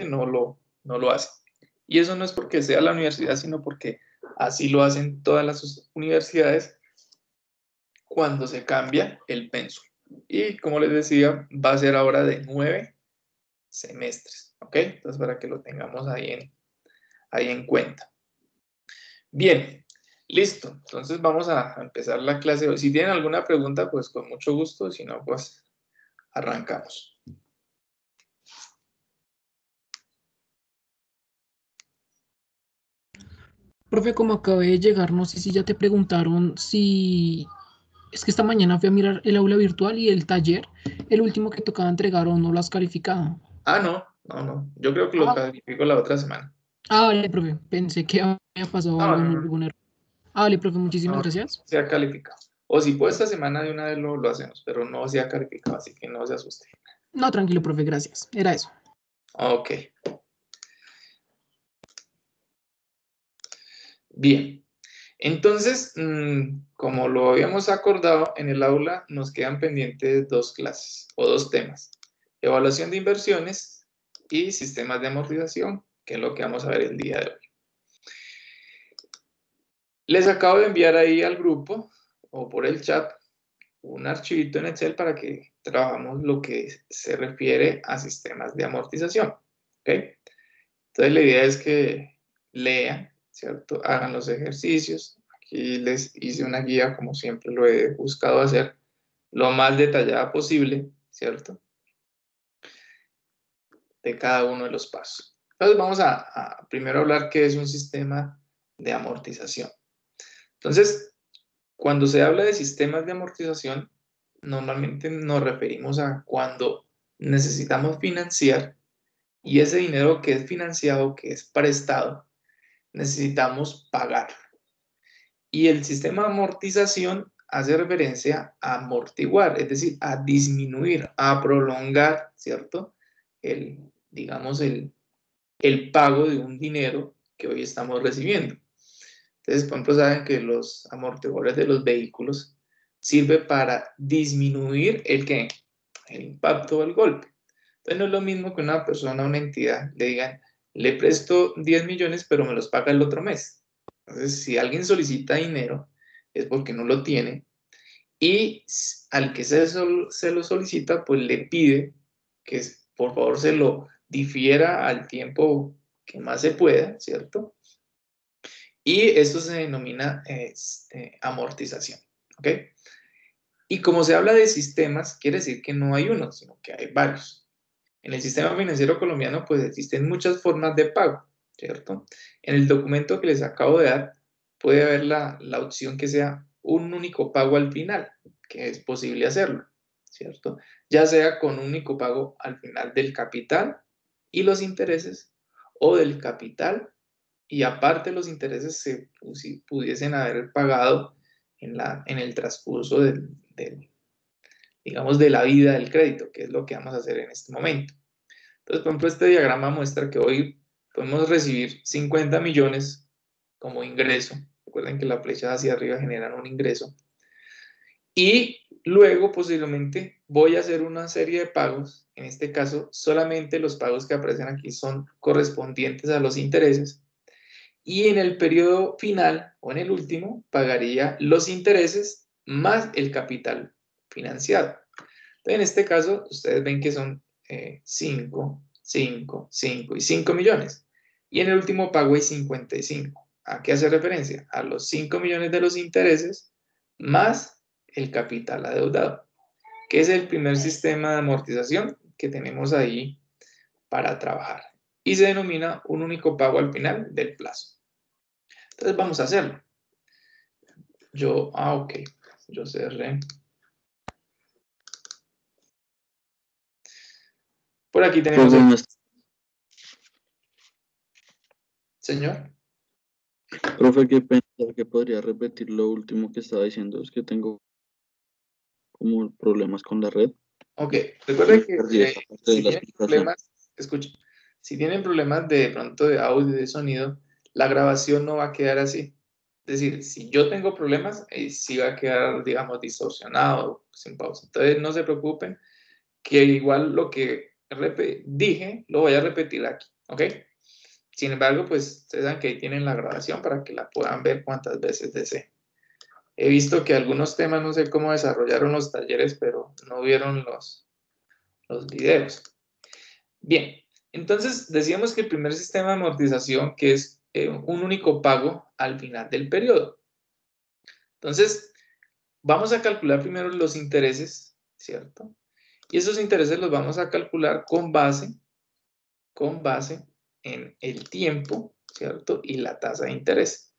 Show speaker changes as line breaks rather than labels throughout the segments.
no lo hace. Y eso no es porque sea la universidad, sino porque así lo hacen todas las universidades cuando se cambia el pensum. Y como les decía, va a ser ahora de 9 semestres, ¿ok? Entonces, para que lo tengamos ahí en cuenta. Bien, listo. Entonces, vamos a empezar la clase hoy. Si tienen alguna pregunta, pues con mucho gusto. Si no, pues arrancamos.
Profe, como acabé de llegar, no sé si ya te preguntaron si... Es que esta mañana fui a mirar el aula virtual y el taller, el último que tocaba entregar o no lo has calificado.
Ah, no. Yo creo que lo califico la otra semana.
Vale, profe. Pensé que había pasado
No,
algo
no,
en
no.
algún error. Vale, profe, muchísimas
No,
gracias.
se ha calificado. O si puede esta semana de una vez lo hacemos, pero no se ha calificado, así que no se asuste.
No, tranquilo, profe, gracias. Era eso.
Ok. Bien. Entonces, como lo habíamos acordado, en el aula nos quedan pendientes 2 clases o 2 temas. Evaluación de inversiones y sistemas de amortización, que es lo que vamos a ver el día de hoy. Les acabo de enviar ahí al grupo o por el chat un archivito en Excel para que trabajamos lo que se refiere a sistemas de amortización. ¿Ok? Entonces la idea es que lean, ¿cierto? Hagan los ejercicios. Aquí les hice una guía, como siempre lo he buscado hacer, lo más detallada posible, ¿cierto? De cada uno de los pasos. Entonces vamos a primero hablar qué es un sistema de amortización. Entonces, cuando se habla de sistemas de amortización, normalmente nos referimos a cuando necesitamos financiar y ese dinero que es financiado, que es prestado, necesitamos pagarlo. Y el sistema de amortización hace referencia a amortiguar, es decir, a disminuir, a prolongar, ¿cierto? Digamos, el pago de un dinero que hoy estamos recibiendo. Entonces, por ejemplo, saben que los amortiguadores de los vehículos sirven para disminuir el impacto o el golpe. Entonces, no es lo mismo que una persona, una entidad, le digan, le presto 10 millones, pero me los paga el otro mes. Entonces, si alguien solicita dinero, es porque no lo tiene, y al que se lo solicita, pues le pide que por favor se lo difiera al tiempo que más se pueda, ¿cierto? Y esto se denomina amortización, ¿ok? Y como se habla de sistemas, quiere decir que no hay uno, sino que hay varios. En el sistema financiero colombiano, pues existen muchas formas de pago, ¿cierto? En el documento que les acabo de dar, puede haber la opción que sea un único pago al final, que es posible hacerlo, ¿cierto? Ya sea con un único pago al final del capital y los intereses, o del capital y aparte los intereses se pudiesen haber pagado en el transcurso digamos, de la vida del crédito, que es lo que vamos a hacer en este momento. Entonces, por ejemplo, este diagrama muestra que hoy podemos recibir 50 millones como ingreso. Recuerden que las flechas hacia arriba generan un ingreso. Y luego, posiblemente, voy a hacer una serie de pagos. En este caso, solamente los pagos que aparecen aquí son correspondientes a los intereses. Y en el periodo final o en el último pagaría los intereses más el capital financiado. Entonces, en este caso, ustedes ven que son 5, 5, 5 y 5 millones. Y en el último pago hay 55. ¿A qué hace referencia? A los 5 millones de los intereses más el capital adeudado, que es el primer sistema de amortización que tenemos ahí para trabajar. Y se denomina un único pago al final del plazo. Entonces vamos a hacerlo. Ok, yo cerré. Por aquí tenemos el... Señor.
Profe, qué pensar que podría repetir lo último que estaba diciendo, es que tengo como problemas con la red.
Ok, recuerden que
Perdí esa parte de
si
la
tienen
explicación.
problemas, escuchen, si tienen problemas de pronto de audio y de sonido, la grabación no va a quedar así. Es decir, si yo tengo problemas, sí va a quedar, digamos, distorsionado, sin pausa. Entonces, no se preocupen, que igual lo que dije, lo voy a repetir aquí, ¿ok? Sin embargo, pues ustedes saben que ahí tienen la grabación para que la puedan ver cuantas veces deseen. He visto que algunos temas no sé cómo desarrollaron los talleres, pero no vieron los videos. Bien, entonces decíamos que el primer sistema de amortización, que es un único pago al final del periodo. Entonces, vamos a calcular primero los intereses, ¿cierto? Y esos intereses los vamos a calcular con base en el tiempo, ¿cierto? Y la tasa de interés.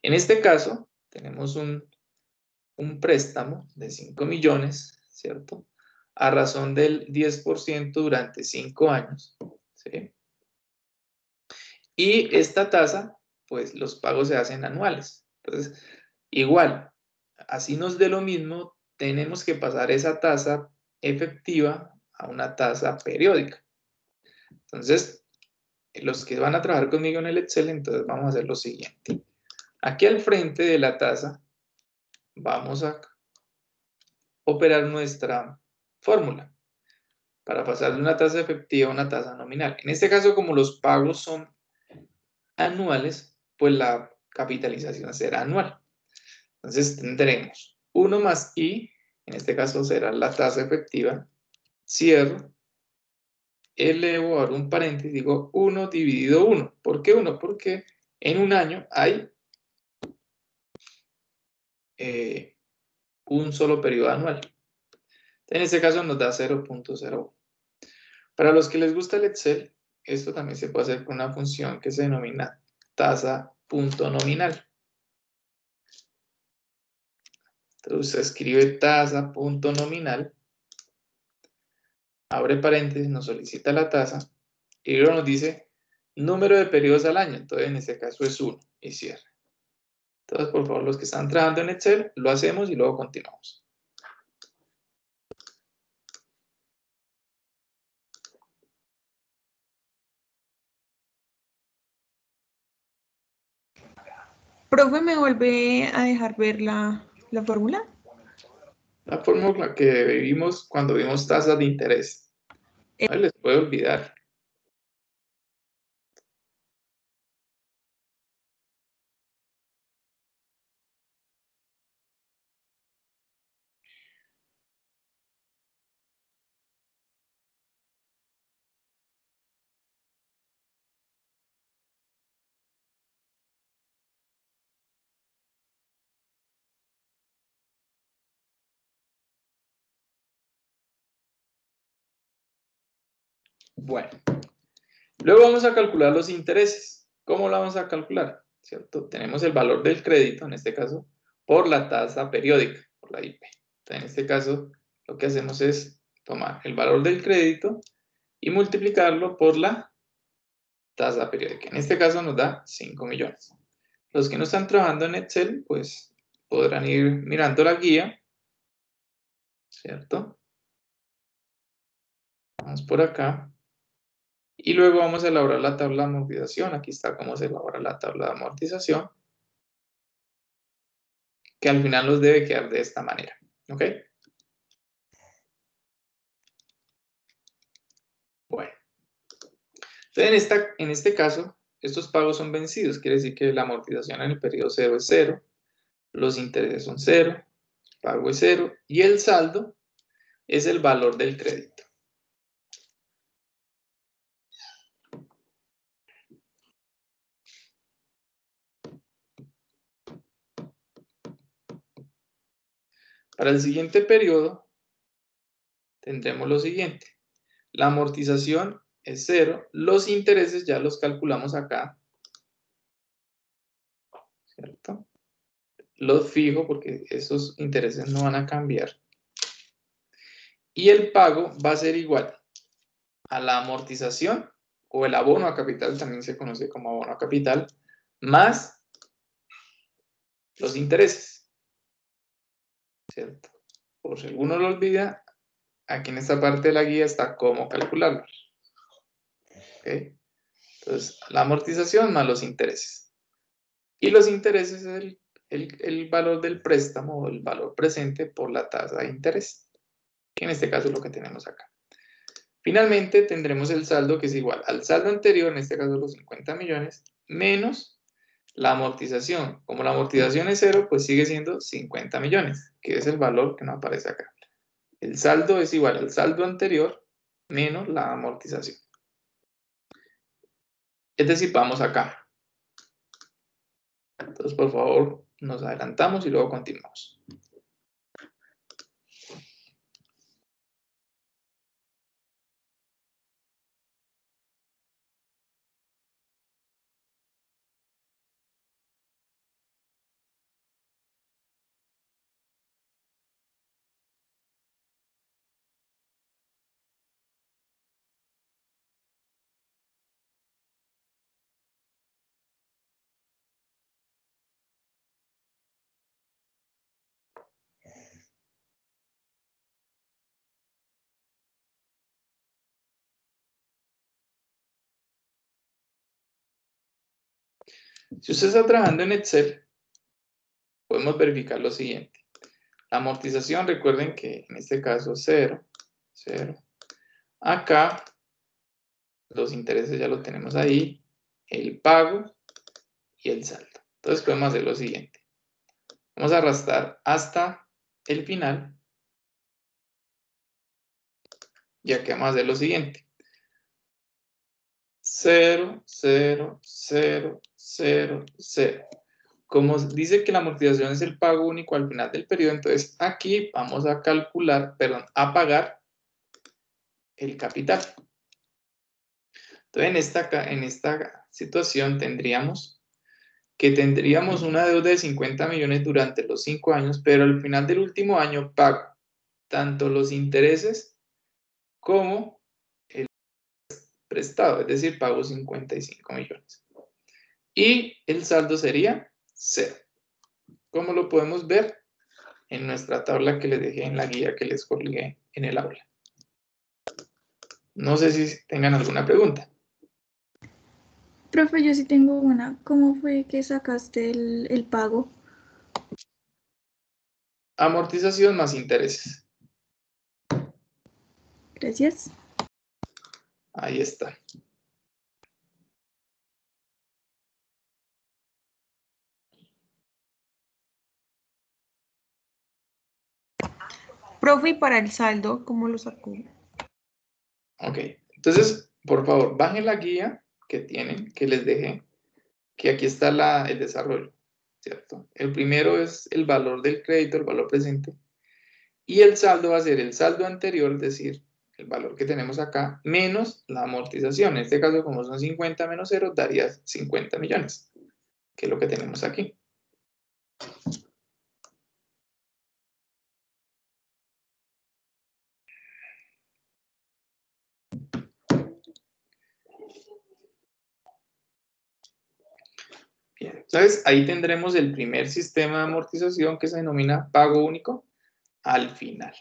En este caso, tenemos un préstamo de 5 millones, ¿cierto? A razón del 10% durante 5 años, ¿sí? Y esta tasa, pues los pagos se hacen anuales. Entonces, igual, así nos dé lo mismo, tenemos que pasar esa tasa efectiva a una tasa periódica. Entonces, los que van a trabajar conmigo en el Excel, entonces vamos a hacer lo siguiente. Aquí al frente de la tasa vamos a operar nuestra fórmula para pasar de una tasa efectiva a una tasa nominal. En este caso, como los pagos son anuales, pues la capitalización será anual. Entonces tendremos 1 más I, en este caso será la tasa efectiva, cierro, elevo, abro un paréntesis, digo 1 dividido 1. ¿Por qué 1? Porque en un año hay un solo periodo anual. En este caso nos da 0.01. Para los que les gusta el Excel, esto también se puede hacer con una función que se denomina tasa punto nominal. Entonces se escribe tasa punto nominal, abre paréntesis, nos solicita la tasa y luego nos dice número de periodos al año. Entonces en este caso es 1 y cierra. Entonces por favor los que están trabajando en Excel lo hacemos y luego continuamos.
Profe, ¿me vuelve a dejar ver la fórmula?
La fórmula que vimos cuando vimos tasas de interés. No les puede olvidar. Bueno, luego vamos a calcular los intereses. ¿Cómo lo vamos a calcular? ¿Cierto? Tenemos el valor del crédito, en este caso, por la tasa periódica, por la IP. Entonces, en este caso, lo que hacemos es tomar el valor del crédito y multiplicarlo por la tasa periódica. En este caso nos da 5 millones. Los que no están trabajando en Excel, pues podrán ir mirando la guía, ¿cierto? Vamos por acá. Y luego vamos a elaborar la tabla de amortización. Aquí está cómo se elabora la tabla de amortización, que al final nos debe quedar de esta manera, ¿ok? Bueno, entonces en este caso, estos pagos son vencidos, quiere decir que la amortización en el periodo 0 es 0, los intereses son 0, el pago es 0 y el saldo es el valor del crédito. Para el siguiente periodo tendremos lo siguiente. La amortización es 0, los intereses ya los calculamos acá, ¿cierto? Los fijo porque esos intereses no van a cambiar. Y el pago va a ser igual a la amortización o el abono a capital, también se conoce como abono a capital, más los intereses, ¿cierto? Por si alguno lo olvida, aquí en esta parte de la guía está cómo calcularlos. ¿Ok? Entonces, la amortización más los intereses. Y los intereses es el valor del préstamo o el valor presente por la tasa de interés, que en este caso es lo que tenemos acá. Finalmente tendremos el saldo que es igual al saldo anterior, en este caso los 50 millones, menos la amortización. Como la amortización es 0, pues sigue siendo 50 millones, que es el valor que no aparece acá. El saldo es igual al saldo anterior menos la amortización. Es decir, vamos acá. Entonces, por favor, nos adelantamos y luego continuamos. Si usted está trabajando en Excel, podemos verificar lo siguiente. La amortización, recuerden que en este caso 0, 0. Acá, los intereses ya lo tenemos ahí, el pago y el saldo. Entonces podemos hacer lo siguiente. Vamos a arrastrar hasta el final. Y aquí vamos a hacer lo siguiente. 0, 0, 0, 0, 0. Como dice que la amortización es el pago único al final del periodo, entonces aquí vamos a calcular, perdón, a pagar el capital. Entonces en esta situación tendríamos una deuda de 50 millones durante los 5 años, pero al final del último año pago tanto los intereses como el prestado, es decir, pago 55 millones. Y el saldo sería 0. ¿Cómo lo podemos ver? En nuestra tabla que les dejé en la guía que les colgué en el aula. No sé si tengan alguna pregunta.
Profe, yo sí tengo una. ¿Cómo fue que sacaste el pago?
Amortización más intereses.
Gracias.
Ahí está.
Profe, y para el saldo, ¿cómo lo sacó?
Ok. Entonces, por favor, bajen la guía que tienen, que les dejé, que aquí está el desarrollo, ¿cierto? El primero es el valor del crédito, el valor presente. Y el saldo va a ser el saldo anterior, es decir, el valor que tenemos acá, menos la amortización. En este caso, como son 50 menos 0, daría 50 millones, que es lo que tenemos aquí. Bien, entonces ahí tendremos el primer sistema de amortización que se denomina pago único al final.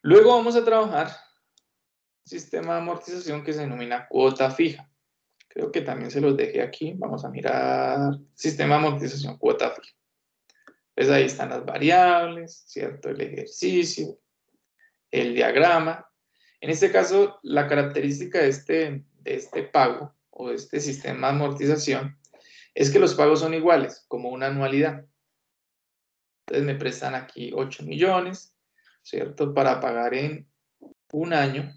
Luego vamos a trabajar un sistema de amortización que se denomina cuota fija. Creo que también se los dejé aquí. Vamos a mirar sistema de amortización cuota fija. Pues ahí están las variables, ¿cierto? El ejercicio, el diagrama. En este caso, la característica de este pago o de este sistema de amortización es que los pagos son iguales, como una anualidad. Entonces me prestan aquí 8 millones, ¿cierto? Para pagar en un año.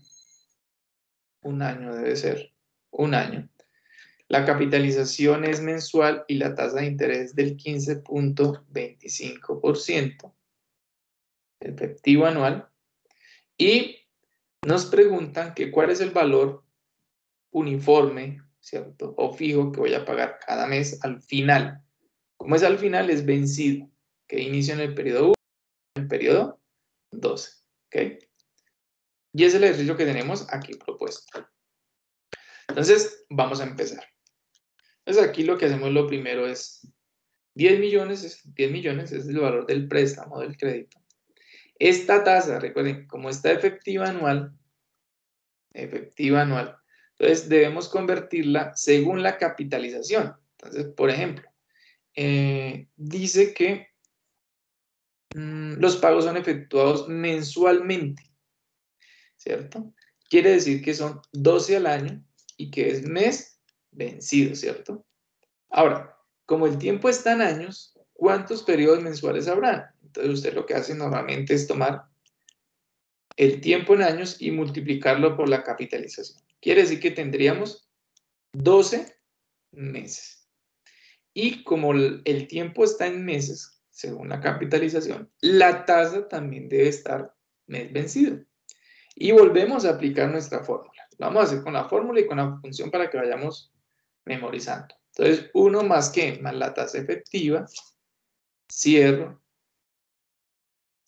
Un año debe ser, un año. La capitalización es mensual y la tasa de interés del 15.25%, efectivo anual. Y nos preguntan que cuál es el valor uniforme, ¿cierto? O fijo que voy a pagar cada mes al final. Como es al final, es vencido, que inicia en el periodo 1, en el periodo 12, ¿ok? Y es el ejercicio que tenemos aquí propuesto. Entonces, vamos a empezar. Entonces, aquí lo que hacemos lo primero es 10 millones es el valor del préstamo, del crédito. Esta tasa, recuerden, como está efectiva anual, entonces debemos convertirla según la capitalización. Entonces, por ejemplo, dice que los pagos son efectuados mensualmente. ¿cierto? Quiere decir que son 12 al año y que es mes vencido, ¿cierto? Ahora, como el tiempo está en años, ¿cuántos periodos mensuales habrá? Entonces usted lo que hace normalmente es tomar el tiempo en años y multiplicarlo por la capitalización. Quiere decir que tendríamos 12 meses. Y como el tiempo está en meses, según la capitalización, la tasa también debe estar mes vencido. Y volvemos a aplicar nuestra fórmula. Lo vamos a hacer con la fórmula y con la función para que vayamos memorizando. Entonces, 1 más que, más la tasa efectiva, cierro,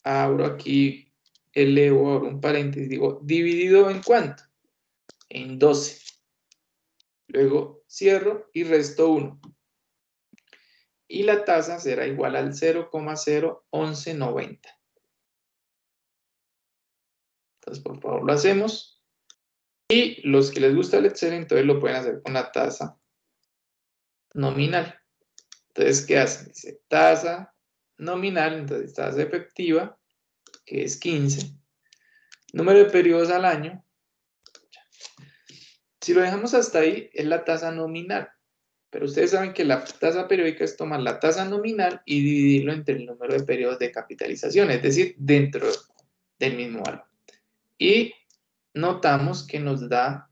abro aquí, elevo, abro un paréntesis, digo, ¿dividido en cuánto? En 12. Luego cierro y resto 1. Y la tasa será igual al 0,01190. Entonces, por favor, lo hacemos. Y los que les gusta el Excel, entonces lo pueden hacer con la tasa nominal. Entonces, ¿qué hacen? Dice tasa nominal, entonces tasa efectiva, que es 15. Número de periodos al año. Si lo dejamos hasta ahí, es la tasa nominal. Pero ustedes saben que la tasa periódica es tomar la tasa nominal y dividirlo entre el número de periodos de capitalización, es decir, dentro del mismo valor. Y notamos que nos da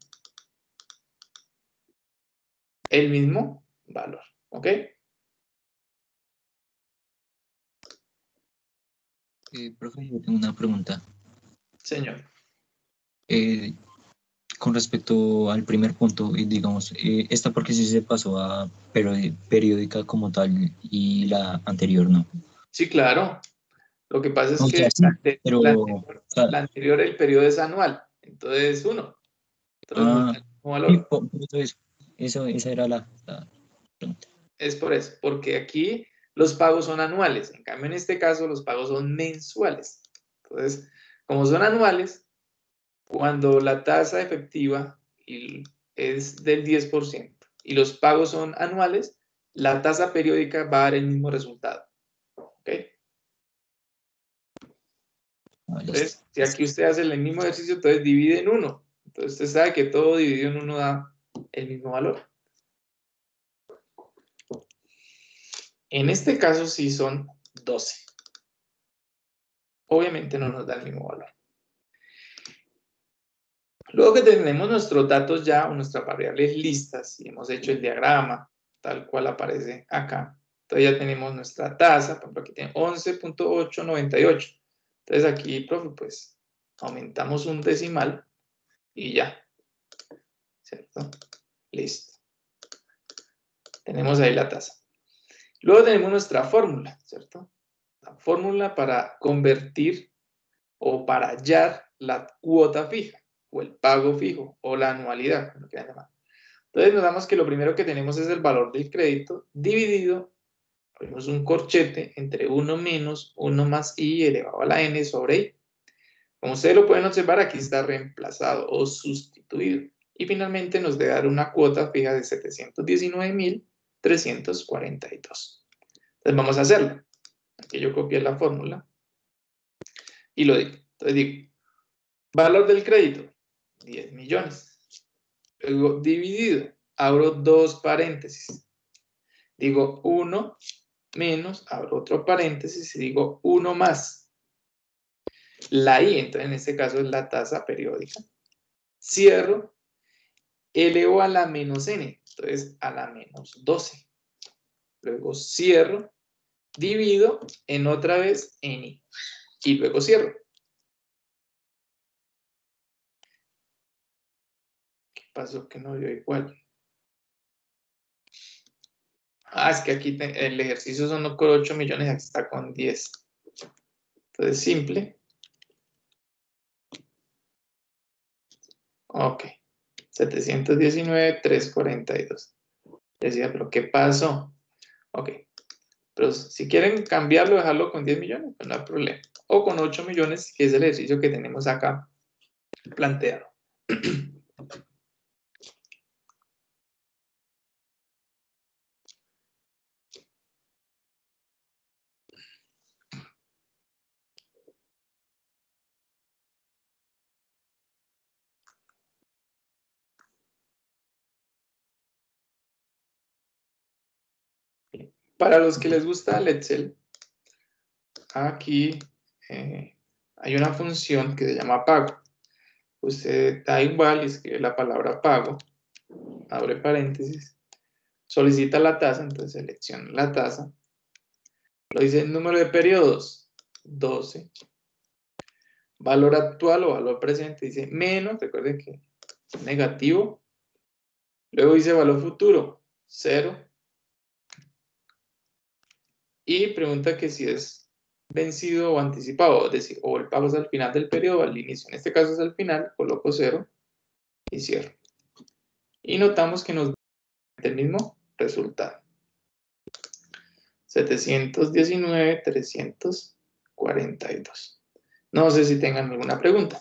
el mismo valor, ¿ok?
Profe, yo tengo una pregunta.
Señor.
Con respecto al primer punto, digamos, esta porque sí se pasó a periódica como tal y la anterior no.
Sí, claro. Lo que pasa es
O sea,
que
sí, pero, o sea,
la anterior, el periodo es anual. Entonces, 1. Entonces nos da el mismo
sí,
valor.
esa era la pregunta.
Es por eso, porque aquí los pagos son anuales. En cambio, en este caso, los pagos son mensuales. Entonces, como son anuales, cuando la tasa efectiva es del 10% y los pagos son anuales, la tasa periódica va a dar el mismo resultado. ¿Ok? Entonces, si aquí usted hace el mismo ejercicio, entonces divide en 1. Entonces, usted sabe que todo dividido en 1 da el mismo valor. En este caso sí son 12. Obviamente no nos da el mismo valor. Luego que tenemos nuestros datos ya, o nuestras variables listas, y hemos hecho el diagrama, tal cual aparece acá, entonces ya tenemos nuestra tasa, por ejemplo aquí tiene 11.898. Entonces aquí, profe, pues aumentamos un decimal y ya, ¿cierto? Listo. Tenemos ahí la tasa. Luego tenemos nuestra fórmula, ¿cierto? La fórmula para convertir o para hallar la cuota fija, o el pago fijo, o la anualidad, como lo quieran llamar. Entonces nos damos que lo primero que tenemos es el valor del crédito dividido, ponemos un corchete entre 1 menos 1 más i elevado a la n sobre i. Como ustedes lo pueden observar, aquí está reemplazado o sustituido. Y finalmente nos debe dar una cuota fija de 719.342. Entonces vamos a hacerlo. Aquí yo copié la fórmula y lo digo. Entonces digo, valor del crédito, 10 millones. Luego dividido, abro dos paréntesis. Digo 1 menos, abro otro paréntesis y digo 1 más. La I, entonces en este caso es la tasa periódica. Cierro, elevo a la menos n, entonces a la menos 12. Luego cierro, divido en otra vez en i. Y luego cierro. ¿Qué pasó que no dio igual? Es que aquí el ejercicio son con 8 millones, aquí está con 10. Entonces simple. Ok. 719.342. Decía, pero ¿qué pasó? Ok. Pero si quieren cambiarlo, dejarlo con 10 millones, pues no hay problema. O con 8 millones, que es el ejercicio que tenemos acá planteado. Para los que les gusta el Excel, aquí hay una función que se llama pago. Usted da igual y escribe la palabra pago, abre paréntesis, solicita la tasa, entonces selecciona la tasa, lo dice el número de periodos, 12, valor actual o valor presente, dice menos, recuerden que es negativo, luego dice valor futuro, 0, y pregunta que si es vencido o anticipado, es decir, o el pago es al final del periodo o al inicio. En este caso es al final, coloco 0 y cierro. Y notamos que nos da el mismo resultado. 719,342. No sé si tengan alguna pregunta.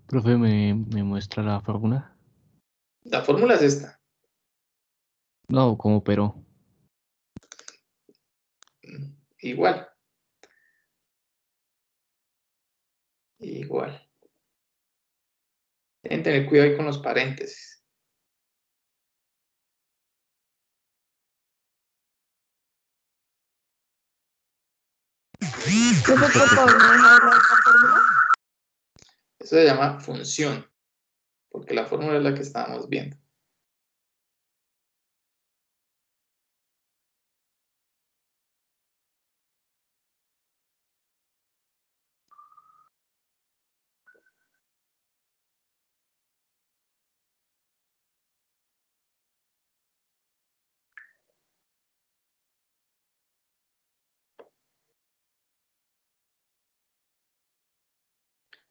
Profe, ¿me muestra la fórmula?
La fórmula es esta.
No, ¿cómo pero?
Igual. Igual. Deben tener cuidado ahí con los paréntesis.
Profe, por favor, ¿me deja ver la fórmula?
Eso se llama función, porque la fórmula es la que estábamos viendo.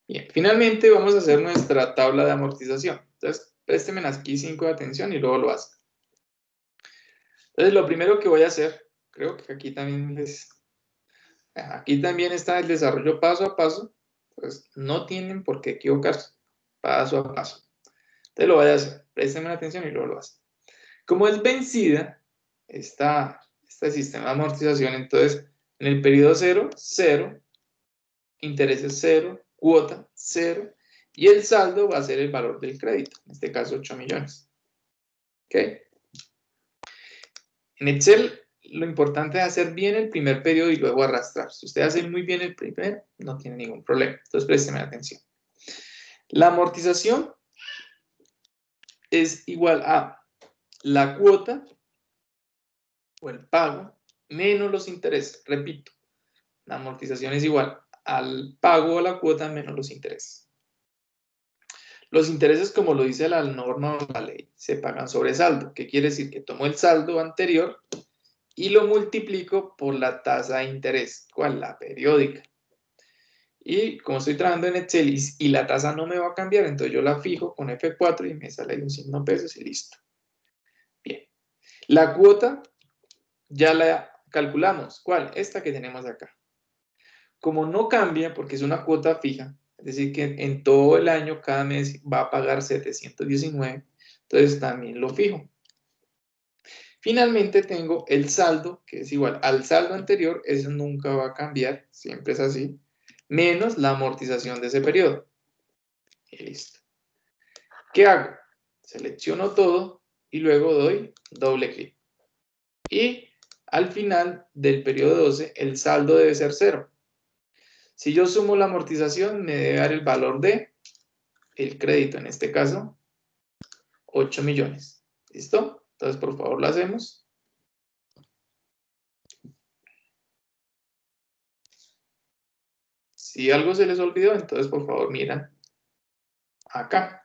Bien, finalmente vamos a hacer nuestra tabla de amortización. Entonces, présteme aquí 5 de atención y luego lo hacen. Entonces, lo primero que voy a hacer, creo que aquí también está el desarrollo paso a paso, pues no tienen por qué equivocarse, paso a paso. Entonces lo voy a hacer, présteme atención y luego lo hacen. Como es vencida este sistema de amortización, entonces en el periodo 0, 0, intereses 0, cuota 0, y el saldo va a ser el valor del crédito, en este caso 8 millones. ¿Ok? En Excel lo importante es hacer bien el primer periodo y luego arrastrar. Si usted hace muy bien el primero, no tiene ningún problema. Entonces présteme atención. La amortización es igual a la cuota o el pago menos los intereses. Repito, la amortización es igual al pago o la cuota menos los intereses. Los intereses, como lo dice la norma o la ley, se pagan sobre saldo. ¿Qué quiere decir? Que tomo el saldo anterior y lo multiplico por la tasa de interés. ¿Cuál? La periódica. Y como estoy trabajando en Excel y la tasa no me va a cambiar, entonces yo la fijo con F4 y me sale ahí un signo pesos y listo. Bien. La cuota ya la calculamos. ¿Cuál? Esta que tenemos acá. Como no cambia, porque es una cuota fija, es decir, que en todo el año, cada mes va a pagar 719, entonces también lo fijo. Finalmente tengo el saldo, que es igual al saldo anterior, eso nunca va a cambiar, siempre es así, menos la amortización de ese periodo. Y listo. ¿Qué hago? Selecciono todo y luego doy doble clic. Y al final del periodo 12, el saldo debe ser 0. Si yo sumo la amortización, me debe dar el valor de el crédito, en este caso, 8 millones. ¿Listo? Entonces, por favor, lo hacemos. Si algo se les olvidó, entonces, por favor, miran acá.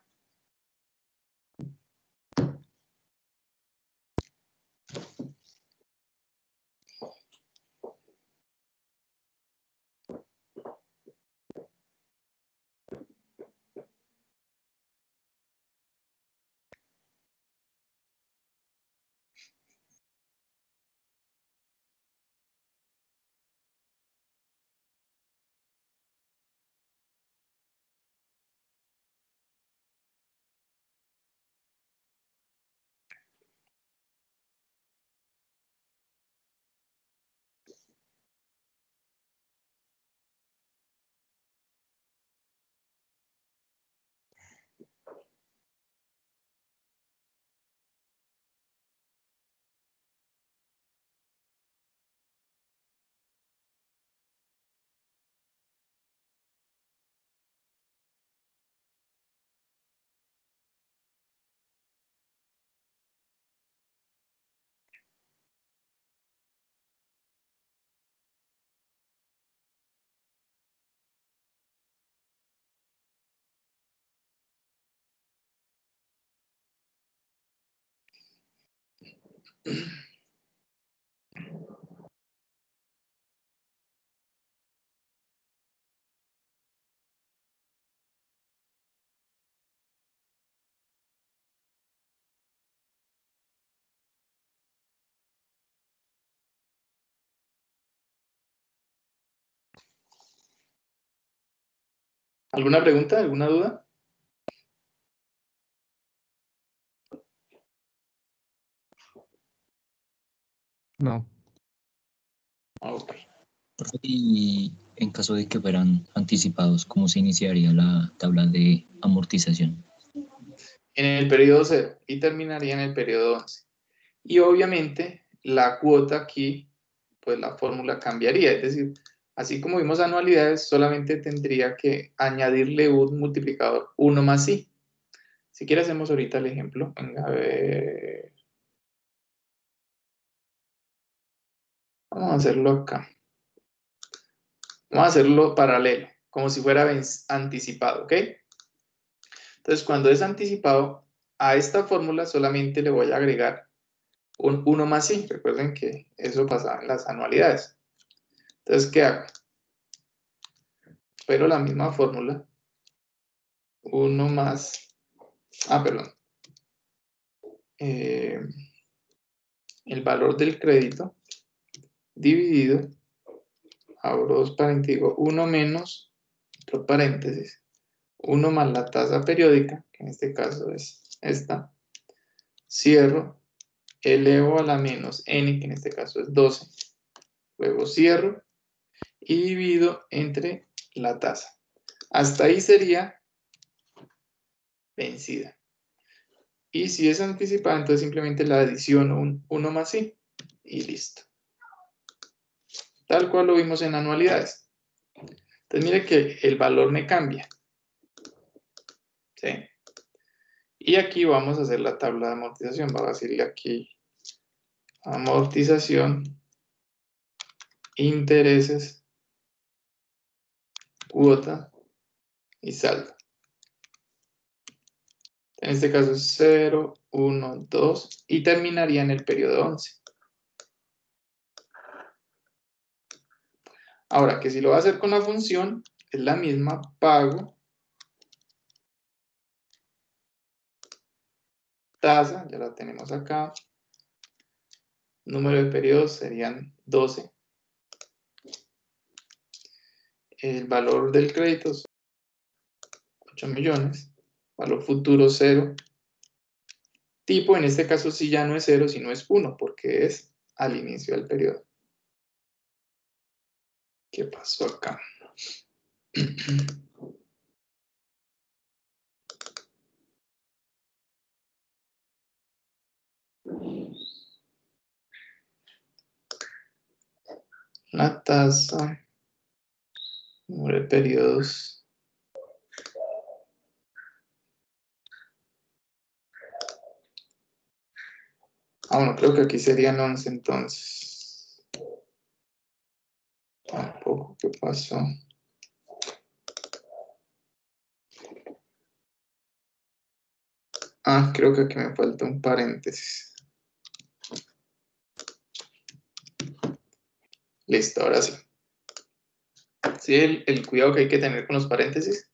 ¿Alguna pregunta? ¿Alguna duda?
No.
Ok.
Y en caso de que fueran anticipados, ¿cómo se iniciaría la tabla de amortización?
En el periodo 0 y terminaría en el periodo 11. Y obviamente la cuota aquí, pues la fórmula cambiaría. Es decir, así como vimos anualidades, solamente tendría que añadirle un multiplicador 1 más i. Si quiere hacemos ahorita el ejemplo. Venga, a ver. Vamos a hacerlo acá. Vamos a hacerlo paralelo, como si fuera anticipado, ¿ok? Entonces, cuando es anticipado, a esta fórmula solamente le voy a agregar un 1 más i. Recuerden que eso pasaba en las anualidades. Entonces, ¿qué hago? Pero la misma fórmula. 1 más... perdón. El valor del crédito dividido, abro dos paréntesis, digo 1 menos, otro paréntesis, 1 más la tasa periódica, que en este caso es esta, cierro, elevo a la menos n, que en este caso es 12, luego cierro y divido entre la tasa. Hasta ahí sería vencida. Y si es anticipada, entonces simplemente la adiciono un 1 más i y listo. Tal cual lo vimos en anualidades. Entonces mire que el valor me cambia. ¿Sí? Y aquí vamos a hacer la tabla de amortización. Vamos a decirle aquí amortización, intereses, cuota y saldo. En este caso es 0, 1, 2 y terminaría en el periodo 11. Ahora, que si lo va a hacer con la función, es la misma, pago, tasa, ya la tenemos acá, número de periodos serían 12. El valor del crédito es 8 millones, valor futuro 0. Tipo, en este caso sí ya no es 0, sino es 1, porque es al inicio del periodo. ¿Qué pasó acá? La tasa, número de periodos. Bueno, creo que aquí serían 11 entonces. Tampoco, ¿qué pasó? Creo que aquí me falta un paréntesis. Listo, ahora sí. ¿Sí? El cuidado que hay que tener con los paréntesis.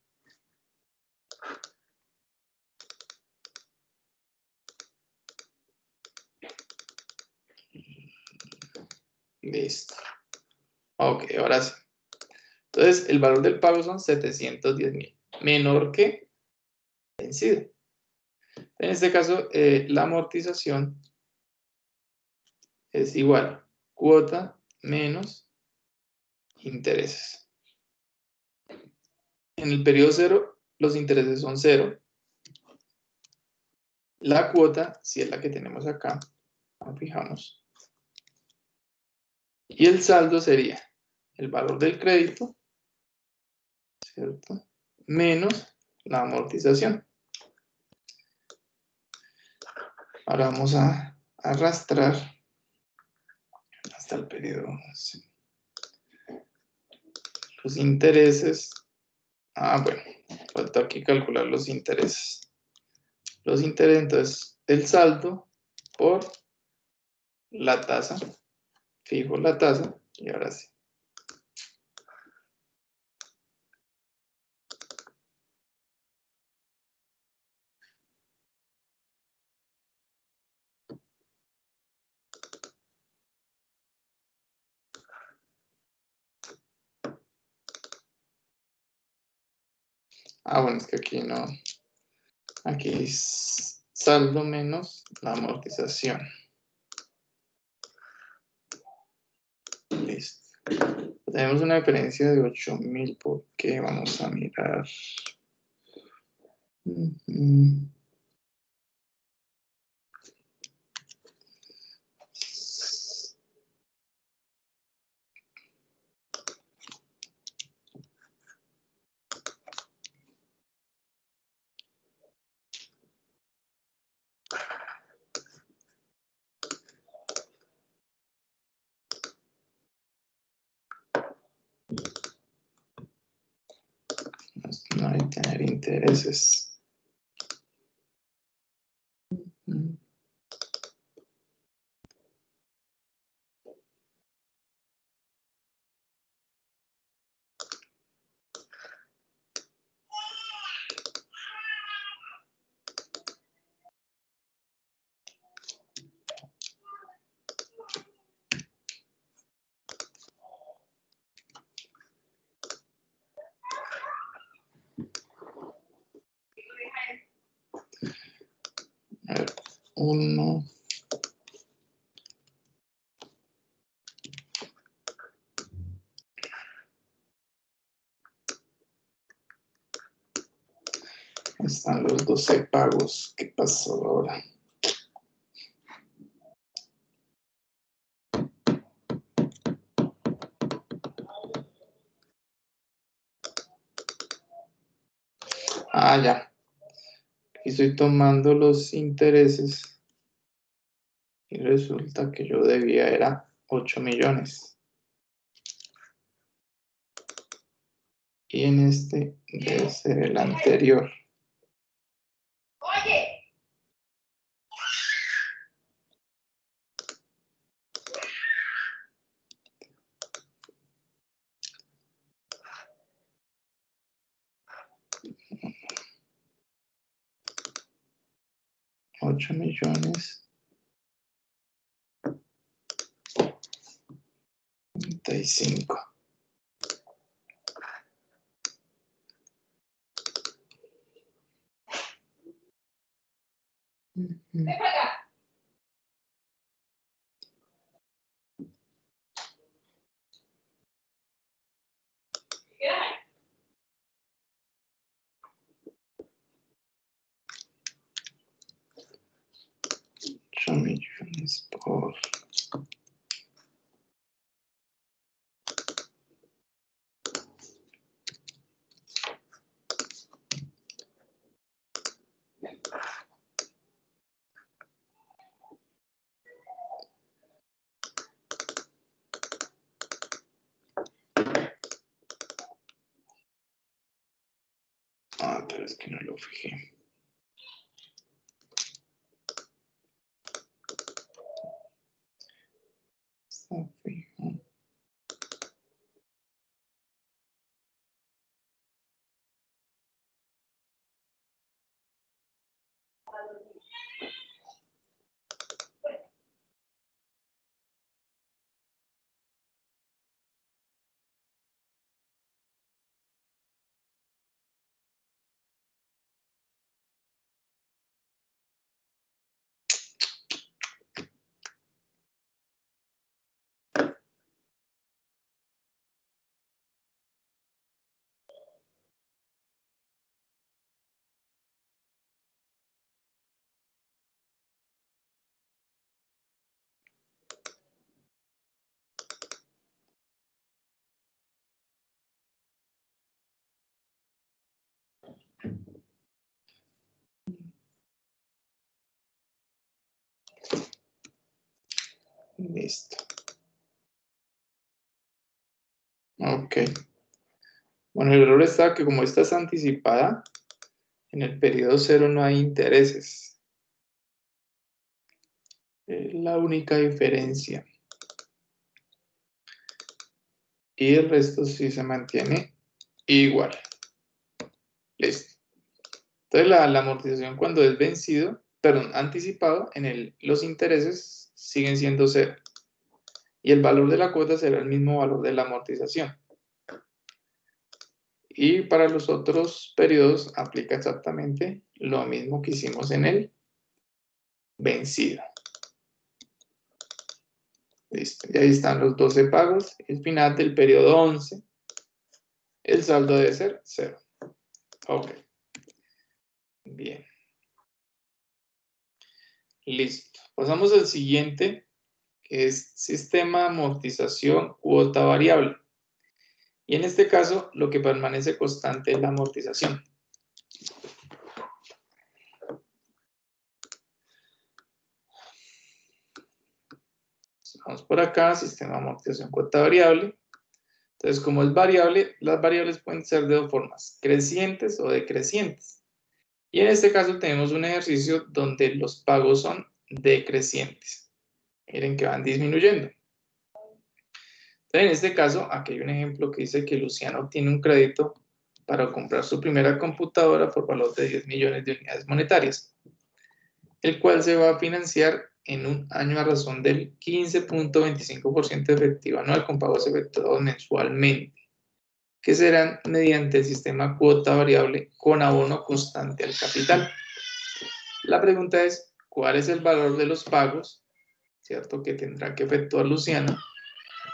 Listo. Ok, ahora sí. Entonces, el valor del pago son 710.000. Menor que vencido. En este caso, la amortización es igual. Cuota menos intereses. En el periodo 0, los intereses son 0. La cuota, si es la que tenemos acá, la fijamos. Y el saldo sería el valor del crédito, ¿cierto? Menos la amortización. Ahora vamos a arrastrar hasta el periodo. Los intereses. Bueno, falta aquí calcular los intereses. Los intereses, entonces, el saldo por la tasa, fijo la tasa y ahora sí. Ah, bueno, es que aquí no. Aquí es saldo menos la amortización. Listo. Tenemos una diferencia de 8.000 porque vamos a mirar. No hay que tener intereses. A ver, 1. Están los 12 pagos. ¿Qué pasó ahora? Ah, ya. Aquí estoy tomando los intereses. Y resulta que yo debía era 8 millones. Y en este debe ser el anterior. Oye. $8.35 millones. $8 millones por... Ah, pero es que no lo fijé. Está fijo. Listo. Ok. Bueno, el error está que como esta es anticipada, en el periodo 0 no hay intereses. la única diferencia. Y el resto sí se mantiene igual. Listo. Entonces la amortización cuando es vencido, perdón, anticipado, los intereses siguen siendo 0. Y el valor de la cuota será el mismo valor de la amortización. Y para los otros periodos aplica exactamente lo mismo que hicimos en el vencido. Listo. Y ahí están los 12 pagos. El final del periodo 11. El saldo debe ser 0. Ok. Bien. Listo. Pasamos al siguiente, que es sistema de amortización cuota variable. Y en este caso, lo que permanece constante es la amortización. Vamos por acá, sistema de amortización cuota variable. Entonces, como es variable, las variables pueden ser de dos formas, crecientes o decrecientes. Y en este caso tenemos un ejercicio donde los pagos son decrecientes. Miren que van disminuyendo. Entonces, en este caso, aquí hay un ejemplo que dice que Luciano obtiene un crédito para comprar su primera computadora por valor de 10 millones de unidades monetarias, el cual se va a financiar en un año a razón del 15.25% efectivo anual con pagos efectuados mensualmente, que serán mediante el sistema cuota variable con abono constante al capital. La pregunta es, ¿cuál es el valor de los pagos, cierto, que tendrá que efectuar Luciano?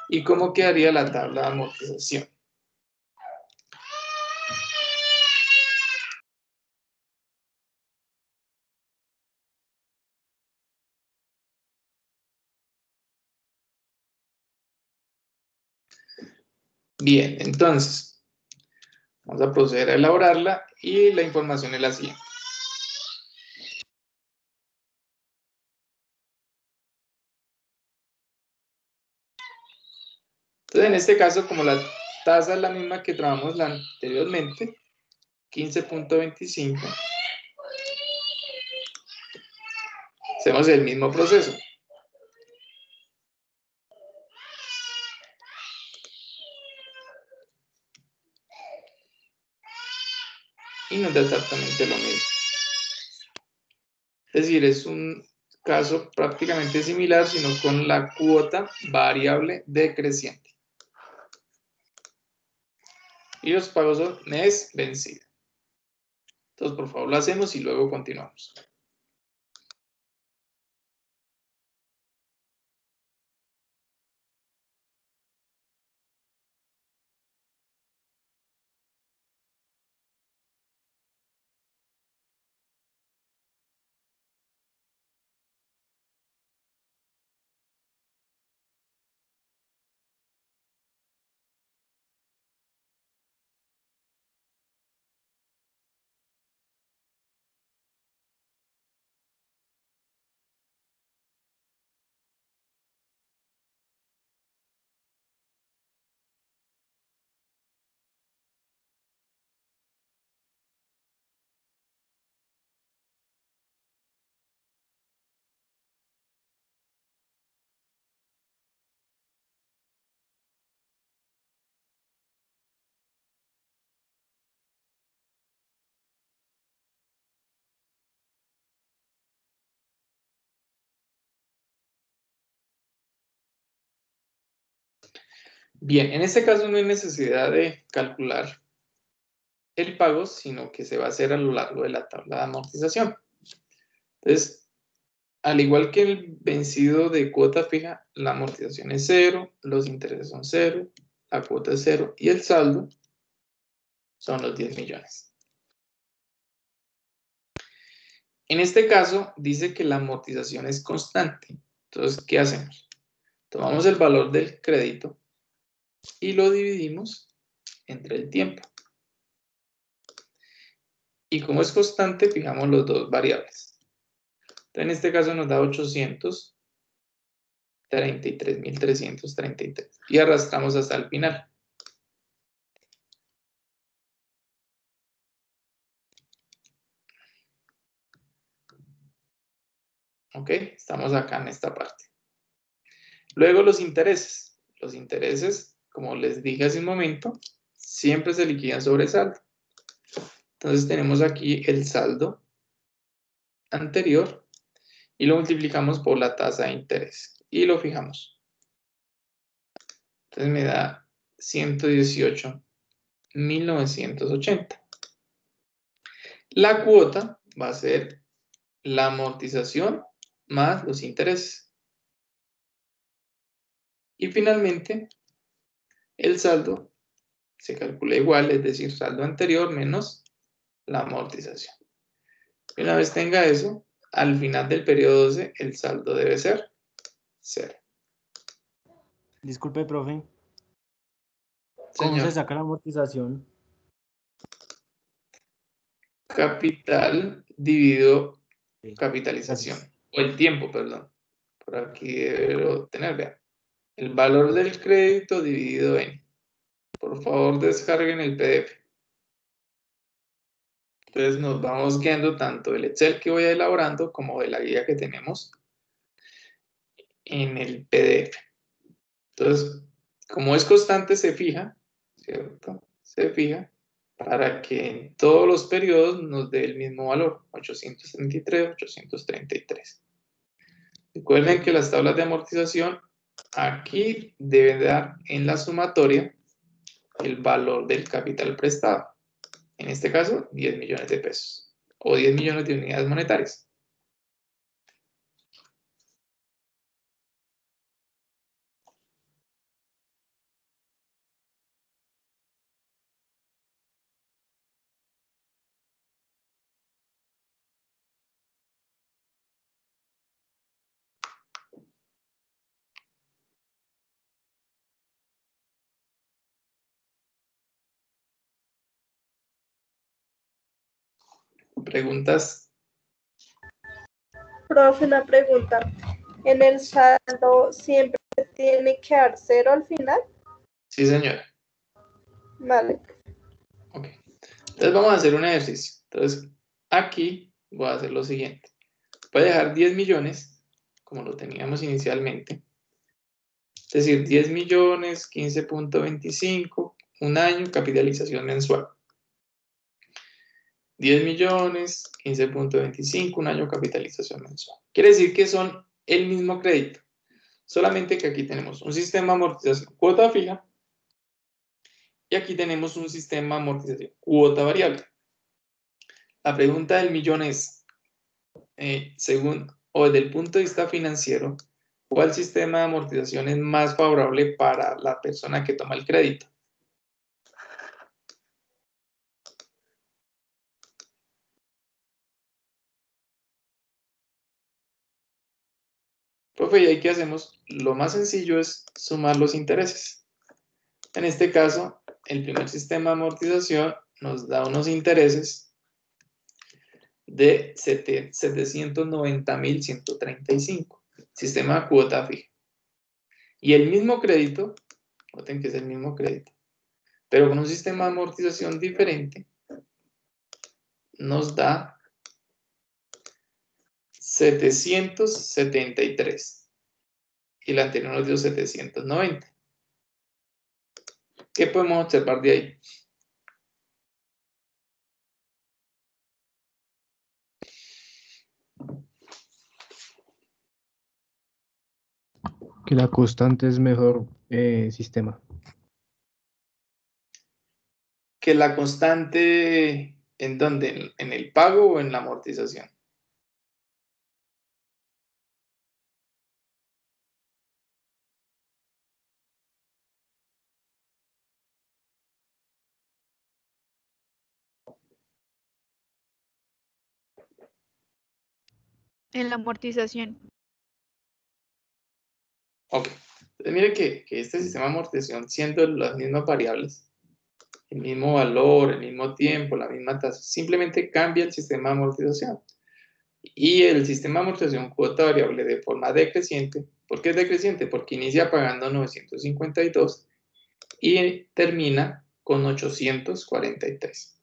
¿Y cómo quedaría la tabla de amortización? Bien, entonces, vamos a proceder a elaborarla y la información es la siguiente. Entonces, en este caso, como la tasa es la misma que trabajamos anteriormente, 15.25, hacemos el mismo proceso. Y nos da exactamente lo mismo. Es decir, es un caso prácticamente similar, sino con la cuota variable decreciente. Y los pagos son mes vencido. Entonces, por favor, lo hacemos y luego continuamos. Bien, en este caso no hay necesidad de calcular el pago, sino que se va a hacer a lo largo de la tabla de amortización. Entonces, al igual que el vencido de cuota fija, la amortización es 0, los intereses son 0, la cuota es 0 y el saldo son los 10 millones. En este caso, dice que la amortización es constante. Entonces, ¿qué hacemos? Tomamos el valor del crédito y lo dividimos entre el tiempo. Y como es constante, fijamos los dos variables. Entonces, en este caso nos da 833.333 y arrastramos hasta el final. ¿Ok? Estamos acá en esta parte. Luego los intereses. Los intereses, como les dije hace un momento, siempre se liquidan sobre saldo. Entonces tenemos aquí el saldo anterior y lo multiplicamos por la tasa de interés y lo fijamos. Entonces me da 118.980. La cuota va a ser la amortización más los intereses. Y finalmente, el saldo se calcula igual, es decir, saldo anterior menos la amortización. Y una vez tenga eso, al final del periodo 12, el saldo debe ser 0.
Disculpe, profe. ¿Cómo
Señor,
se saca la amortización?
capital dividido
Sí,
capitalización.
gracias.
O el tiempo, perdón. Por aquí debo tener, vean. El valor del crédito dividido en. Por favor, descarguen el PDF. Entonces nos vamos guiando tanto del Excel que voy elaborando como de la guía que tenemos en el PDF. Entonces, como es constante, se fija, ¿cierto? Se fija para que en todos los periodos nos dé el mismo valor, 833, 833. Recuerden que las tablas de amortización aquí deben dar en la sumatoria el valor del capital prestado. En este caso, 10 millones de pesos o 10 millones de unidades monetarias. ¿Preguntas?
Profe, una pregunta. ¿En el saldo siempre tiene que dar 0 al final?
Sí, señora.
Vale.
Ok. Entonces vamos a hacer un ejercicio. Entonces, aquí voy a hacer lo siguiente. Voy a dejar 10 millones, como lo teníamos inicialmente. Es decir, 10 millones, 15.25, un año, capitalización mensual. 10 millones, 15.25, un año, capitalización mensual. Quiere decir que son el mismo crédito. Solamente que aquí tenemos un sistema de amortización cuota fija y aquí tenemos un sistema de amortización cuota variable. La pregunta del millón es, según o desde el punto de vista financiero, ¿cuál sistema de amortización es más favorable para la persona que toma el crédito? Profe, ¿y ahí qué hacemos? Lo más sencillo es sumar los intereses. En este caso, el primer sistema de amortización nos da unos intereses de 790.135. Sistema de cuota fija. Y el mismo crédito, noten que es el mismo crédito, pero con un sistema de amortización diferente, nos da 773. Y la anterior nos dio 790. ¿Qué podemos observar de ahí?
Que la constante es mejor sistema.
Que la constante, ¿en dónde? ¿En el pago o en la amortización?
En la amortización.
Ok. Entonces, mire que este sistema de amortización, siendo las mismas variables, el mismo valor, el mismo tiempo, la misma tasa, simplemente cambia el sistema de amortización. Y el sistema de amortización cuota variable de forma decreciente, ¿por qué es decreciente? Porque inicia pagando 952 y termina con 843.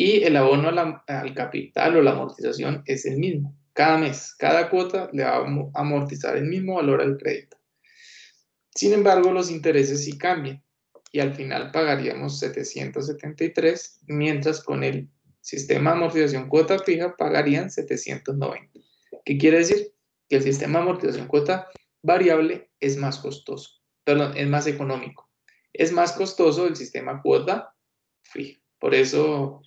Y el abono al capital o la amortización es el mismo, cada mes. Cada cuota le va a amortizar el mismo valor al crédito. Sin embargo, los intereses sí cambian y al final pagaríamos 773, mientras con el sistema de amortización cuota fija pagarían 790. ¿Qué quiere decir? Que el sistema de amortización cuota variable es más costoso, perdón, es más económico. Es más costoso el sistema cuota fija. Por eso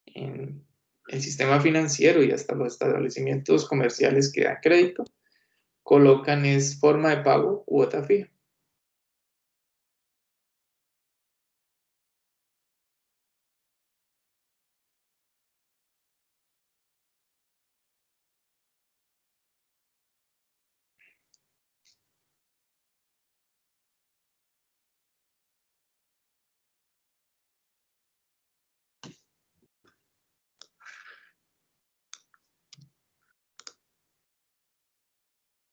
en el sistema financiero y hasta los establecimientos comerciales que dan crédito colocan es forma de pago cuota fija.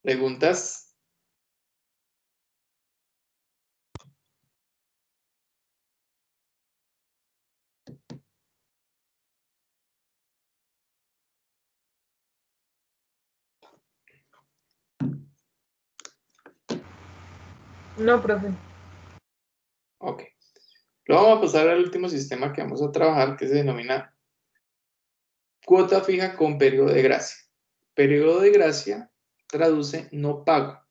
¿Preguntas?
No, profe.
Ok. Luego vamos a pasar al último sistema que vamos a trabajar, que se denomina cuota fija con periodo de gracia. Periodo de gracia traduce no pago.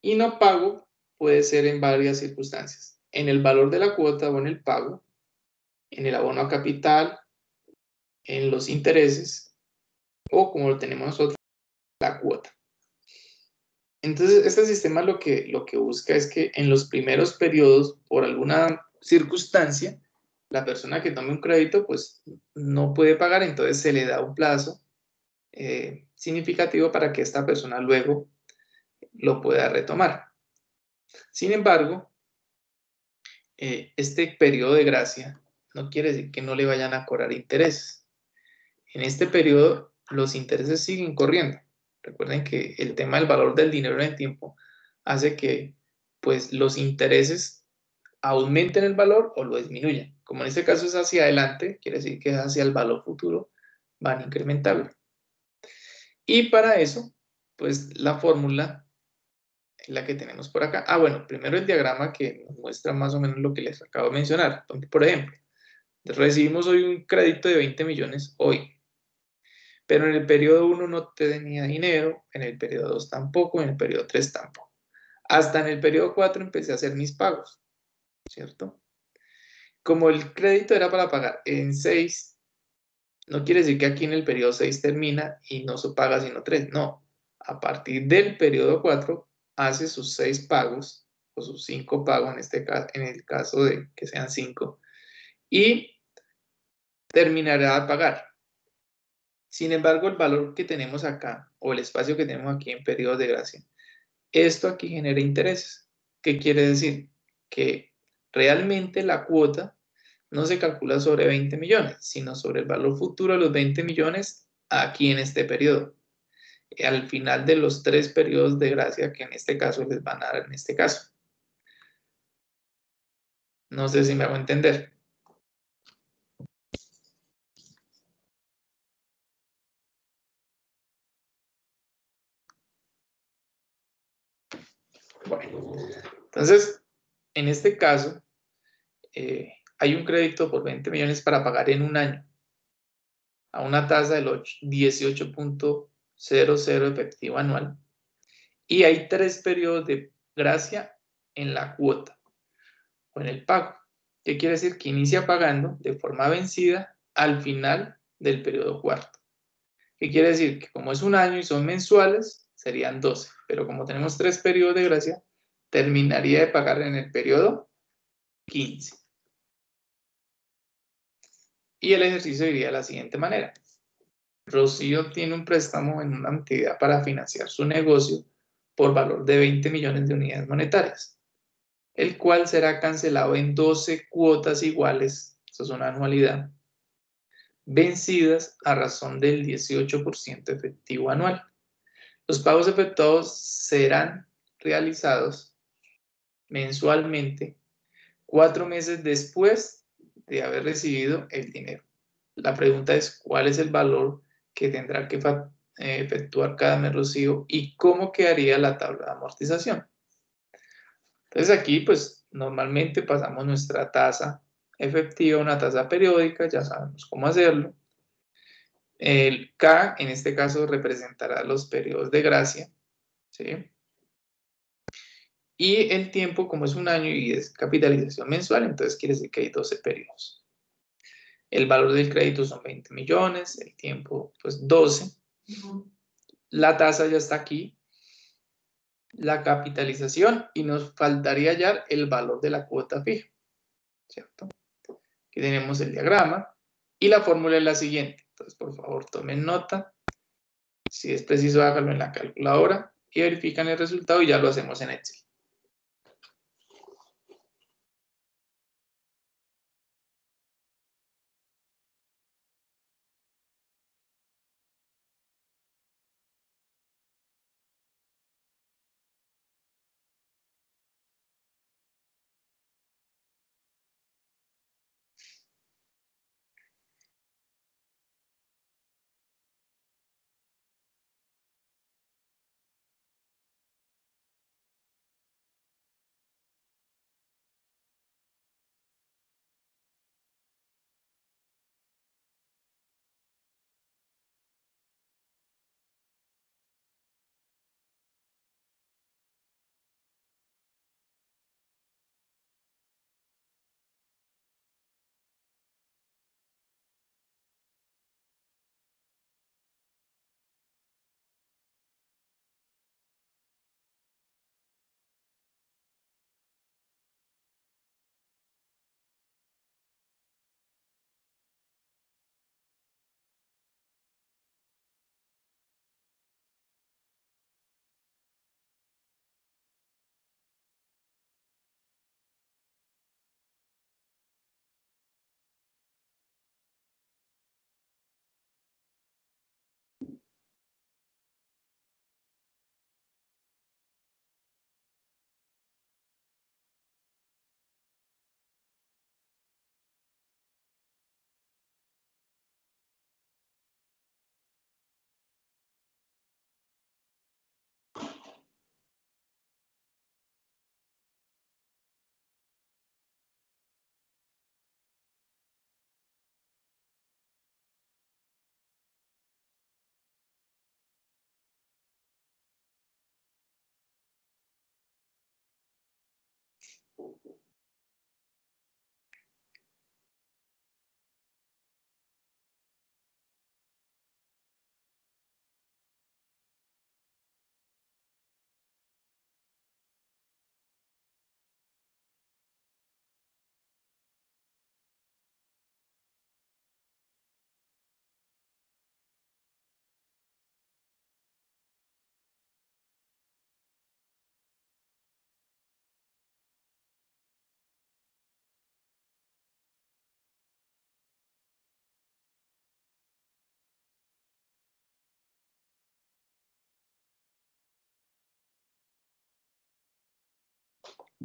Y no pago puede ser en varias circunstancias. En el valor de la cuota o en el pago, en el abono a capital, en los intereses o como lo tenemos nosotros, la cuota. Entonces, este sistema lo que busca es que en los primeros periodos, por alguna circunstancia, la persona que tome un crédito pues no puede pagar, entonces se le da un plazo significativo para que esta persona luego lo pueda retomar. Sin embargo, este periodo de gracia no quiere decir que no le vayan a cobrar intereses. En este periodo los intereses siguen corriendo. Recuerden que el tema del valor del dinero en el tiempo hace que pues los intereses aumenten el valor o lo disminuyan. Como en este caso es hacia adelante, quiere decir que es hacia el valor futuro, van incrementando. Y para eso, pues la fórmula es la que tenemos por acá. Ah, bueno, primero el diagrama que nos muestra más o menos lo que les acabo de mencionar. Por ejemplo, recibimos hoy un crédito de 20 millones hoy. Pero en el periodo 1 no tenía dinero, en el periodo 2 tampoco, en el periodo 3 tampoco. Hasta en el periodo 4 empecé a hacer mis pagos, ¿cierto? Como el crédito era para pagar en 6, no quiere decir que aquí en el periodo 6 termina y no se paga sino 3, no. A partir del periodo 4 hace sus 6 pagos, o sus 5 pagos en este caso, en el caso de que sean 5, y terminará de pagar. Sin embargo, el valor que tenemos acá, o el espacio que tenemos aquí en periodos de gracia, esto aquí genera intereses. ¿Qué quiere decir? Que realmente la cuota no se calcula sobre 20 millones, sino sobre el valor futuro de los 20 millones aquí en este periodo. Al final de los 3 periodos de gracia que en este caso les van a dar en este caso. No sé si me hago entender. Bueno, entonces, en este caso, hay un crédito por 20 millones para pagar en un año a una tasa del 18.00 efectivo anual. Y hay 3 periodos de gracia en la cuota o en el pago. ¿Qué quiere decir? Que inicia pagando de forma vencida al final del periodo cuarto. ¿Qué quiere decir? Que como es un año y son mensuales, serían 12. Pero como tenemos 3 periodos de gracia, terminaría de pagar en el periodo 15. Y el ejercicio iría de la siguiente manera. Rocío tiene un préstamo en una entidad para financiar su negocio por valor de 20 millones de unidades monetarias, el cual será cancelado en 12 cuotas iguales, eso es una anualidad, vencidas a razón del 18% efectivo anual. Los pagos efectuados serán realizados mensualmente 4 meses después de haber recibido el dinero. La pregunta es, ¿cuál es el valor que tendrá que efectuar cada mes recibo y cómo quedaría la tabla de amortización. Entonces aquí pues normalmente pasamos nuestra tasa efectiva, una tasa periódica, ya sabemos cómo hacerlo. El K en este caso representará los periodos de gracia, ¿sí? Y el tiempo, como es un año y es capitalización mensual, entonces quiere decir que hay 12 periodos. El valor del crédito son 20 millones, el tiempo pues 12. La tasa ya está aquí, la capitalización, y nos faltaría hallar el valor de la cuota fija, ¿cierto? Aquí tenemos el diagrama y la fórmula es la siguiente. Entonces, por favor, tomen nota. Si es preciso, háganlo en la calculadora y verifican el resultado y ya lo hacemos en Excel.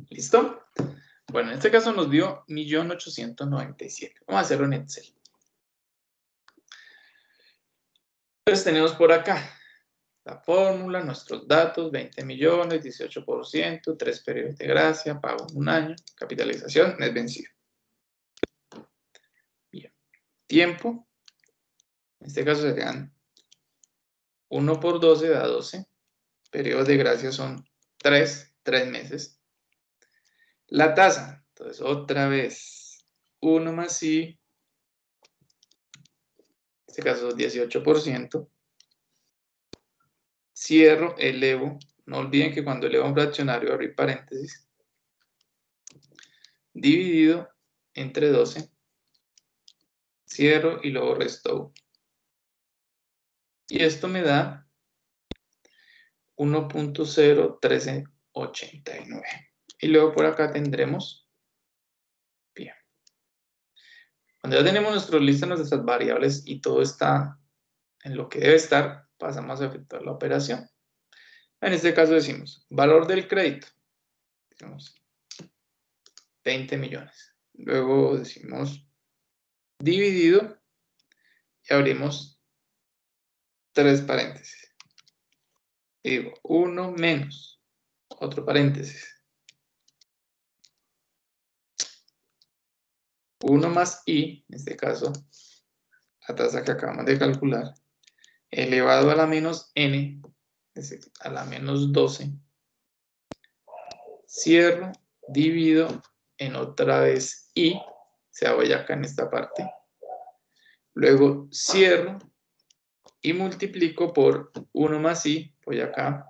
¿Listo? Bueno, en este caso nos dio 1.897.000. Vamos a hacerlo en Excel. Entonces tenemos por acá la fórmula, nuestros datos, 20 millones, 18%, 3 periodos de gracia, pago un año, capitalización, mes vencido. Bien. Tiempo, en este caso serían 1 por 12 da 12. Periodos de gracia son 3 meses. La tasa, entonces otra vez, 1 más I, en este caso 18%. Cierro, elevo. No olviden que cuando elevo un fraccionario abrir paréntesis. Dividido entre 12. Cierro y luego resto. Y esto me da 1.01389. Y luego por acá tendremos, bien. Cuando ya tenemos nuestra lista, nuestras variables y todo está en lo que debe estar, pasamos a efectuar la operación. En este caso decimos, valor del crédito. Decimos 20 millones. Luego decimos dividido y abrimos tres paréntesis. Y digo 1 menos, otro paréntesis. 1 más i, en este caso, la tasa que acabamos de calcular, elevado a la menos n, es decir, a la menos 12, cierro, divido en otra vez i, se voy acá en esta parte, luego cierro y multiplico por 1 más i, voy acá,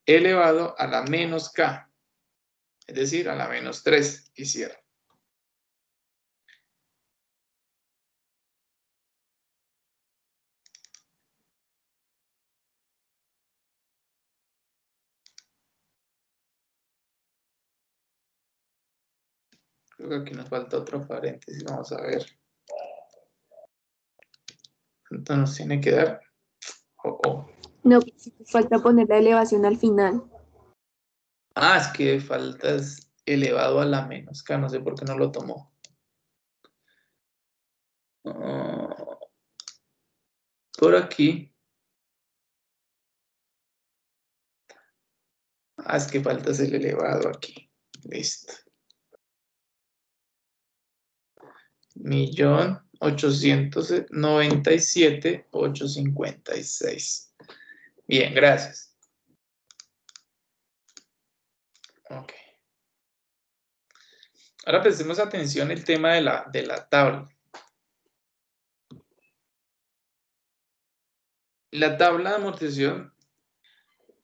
elevado a la menos k, es decir, a la menos 3, y cierro. Creo que aquí nos falta otro paréntesis, vamos a ver. ¿Cuánto nos tiene que dar?
No, falta poner la elevación al final.
Ah, es que falta es elevado a la menos k, no sé por qué no lo tomó. Por aquí. Ah, es que falta es el elevado aquí. Listo. 1.897.856. Bien, gracias. Ok. Ahora prestemos atención al tema de la tabla. La tabla de amortización,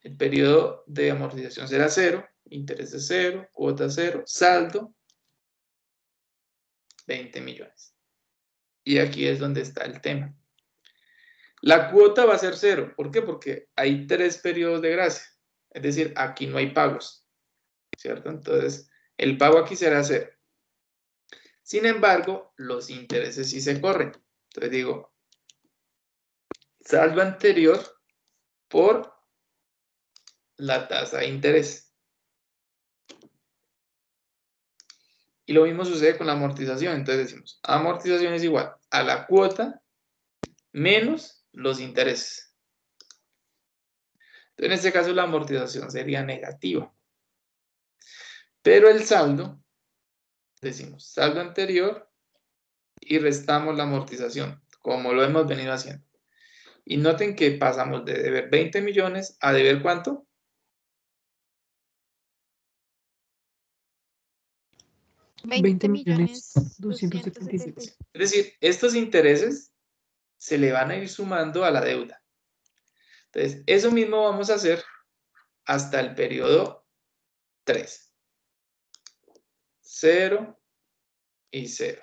el periodo de amortización será 0, interés de 0, cuota 0, saldo 20 millones. Y aquí es donde está el tema. La cuota va a ser 0. ¿Por qué? Porque hay 3 periodos de gracia. Es decir, aquí no hay pagos. ¿Cierto? Entonces, el pago aquí será 0. Sin embargo, los intereses sí se corren. Entonces digo, saldo anterior por la tasa de interés. Y lo mismo sucede con la amortización. Entonces decimos, amortización es igual a la cuota menos los intereses. Entonces, en este caso la amortización sería negativa. Pero el saldo, decimos saldo anterior y restamos la amortización, como lo hemos venido haciendo. Y noten que pasamos de deber 20 millones a deber ¿cuánto?
20.276.000.
Es decir, estos intereses se le van a ir sumando a la deuda. Entonces, eso mismo vamos a hacer hasta el periodo 3. 0 y 0.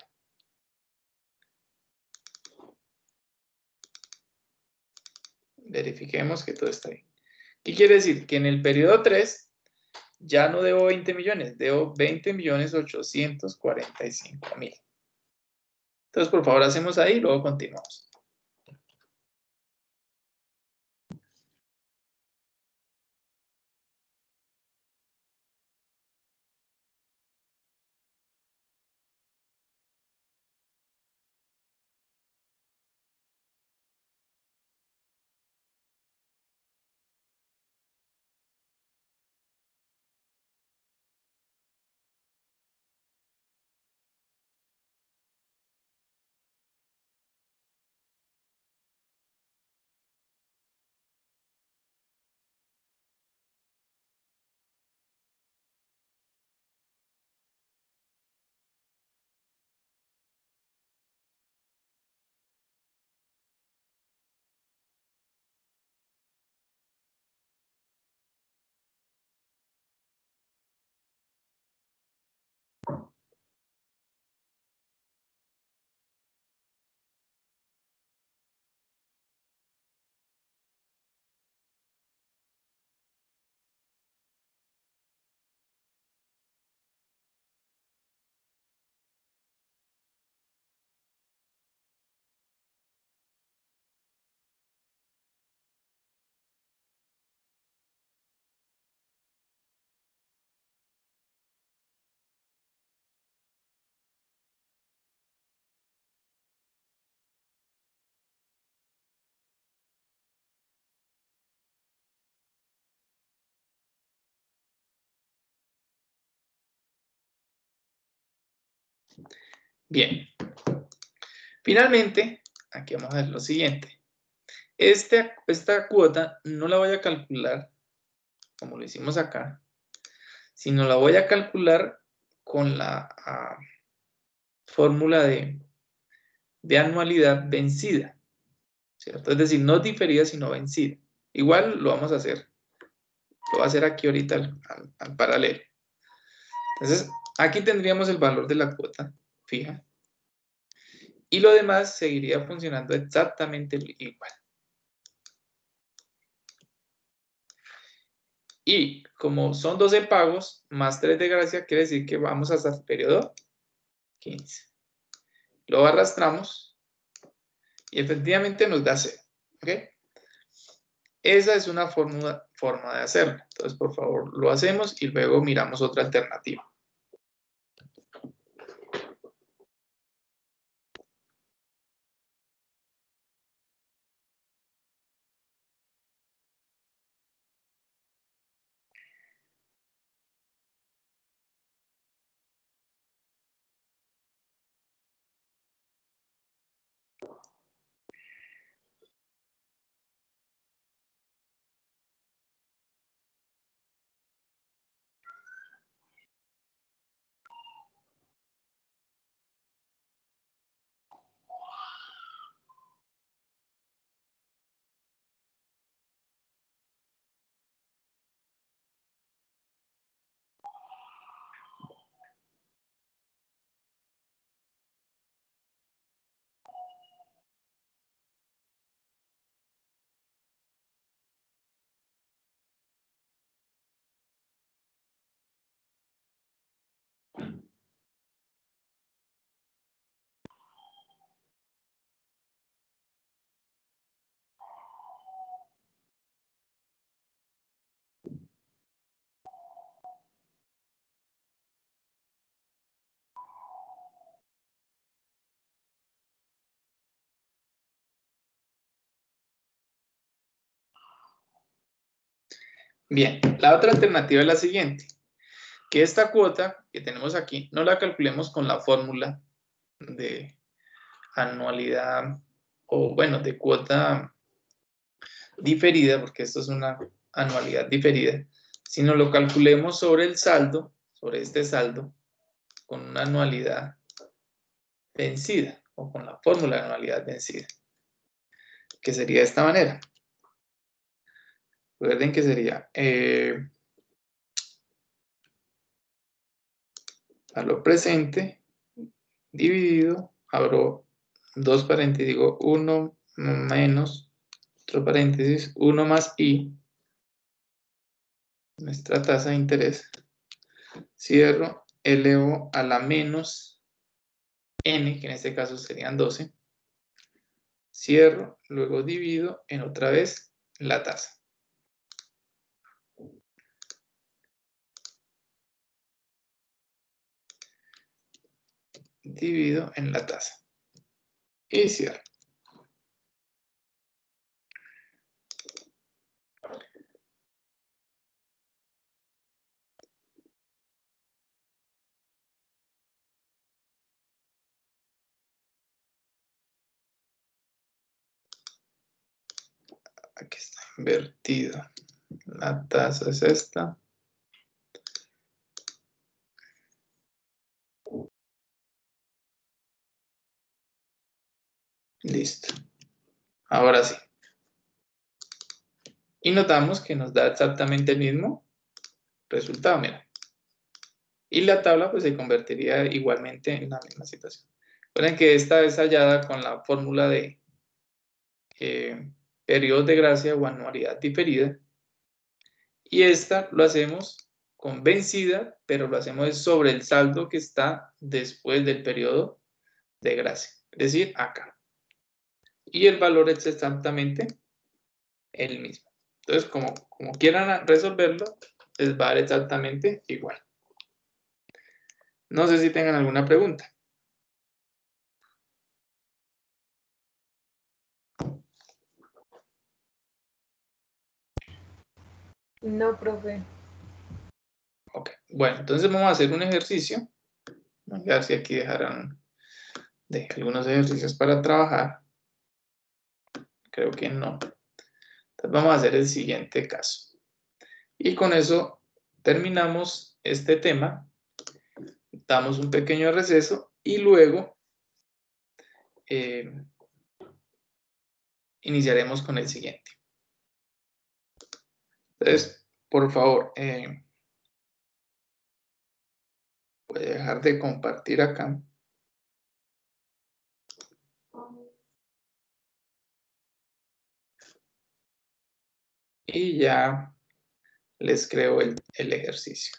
Verifiquemos que todo está bien. ¿Qué quiere decir? Que en el periodo 3 ya no debo 20 millones, debo 20.845.000. Entonces, por favor, hacemos ahí y luego continuamos. Bien. Finalmente, aquí vamos a ver lo siguiente. Esta cuota no la voy a calcular como lo hicimos acá, sino la voy a calcular con la fórmula de anualidad vencida, ¿cierto? Es decir, no diferida, sino vencida. Igual lo vamos a hacer. Lo voy a hacer aquí ahorita al paralelo. Entonces, aquí tendríamos el valor de la cuota fija. Y lo demás seguiría funcionando exactamente igual. Y como son 12 pagos más 3 de gracia, quiere decir que vamos hasta el periodo 15. Lo arrastramos y efectivamente nos da 0. ¿Ok? Esa es una forma de hacerlo. Entonces, por favor, lo hacemos y luego miramos otra alternativa. Bien, la otra alternativa es la siguiente. Que esta cuota que tenemos aquí no la calculemos con la fórmula de anualidad o bueno, de cuota diferida, porque esto es una anualidad diferida, sino lo calculemos sobre el saldo, sobre este saldo, con una anualidad vencida o con la fórmula de anualidad vencida, que sería de esta manera. Recuerden que sería valor presente dividido, abro dos paréntesis, digo 1 menos, otro paréntesis, 1 más i, nuestra tasa de interés, cierro, elevo a la menos n, que en este caso serían 12, cierro, luego divido en otra vez la tasa. Divido en la tasa. Y cierro. Aquí está invertido. La tasa es esta. Listo. Ahora sí. Y notamos que nos da exactamente el mismo resultado, mira. Y la tabla pues se convertiría igualmente en la misma situación. Recuerden que esta es hallada con la fórmula de periodos de gracia o anualidad diferida. Y esta lo hacemos con vencida, pero lo hacemos sobre el saldo que está después del periodo de gracia. Es decir, acá. Y el valor es exactamente el mismo. Entonces, como quieran resolverlo, les va a dar exactamente igual. No sé si tengan alguna pregunta.
No, profe.
Ok, bueno, entonces vamos a hacer un ejercicio A ver si aquí dejarán algunos ejercicios para trabajar. Creo que no. Entonces vamos a hacer el siguiente caso. Y con eso terminamos este tema. Damos un pequeño receso y luego iniciaremos con el siguiente. Entonces, por favor, voy a dejar de compartir acá. Y ya les creo el ejercicio.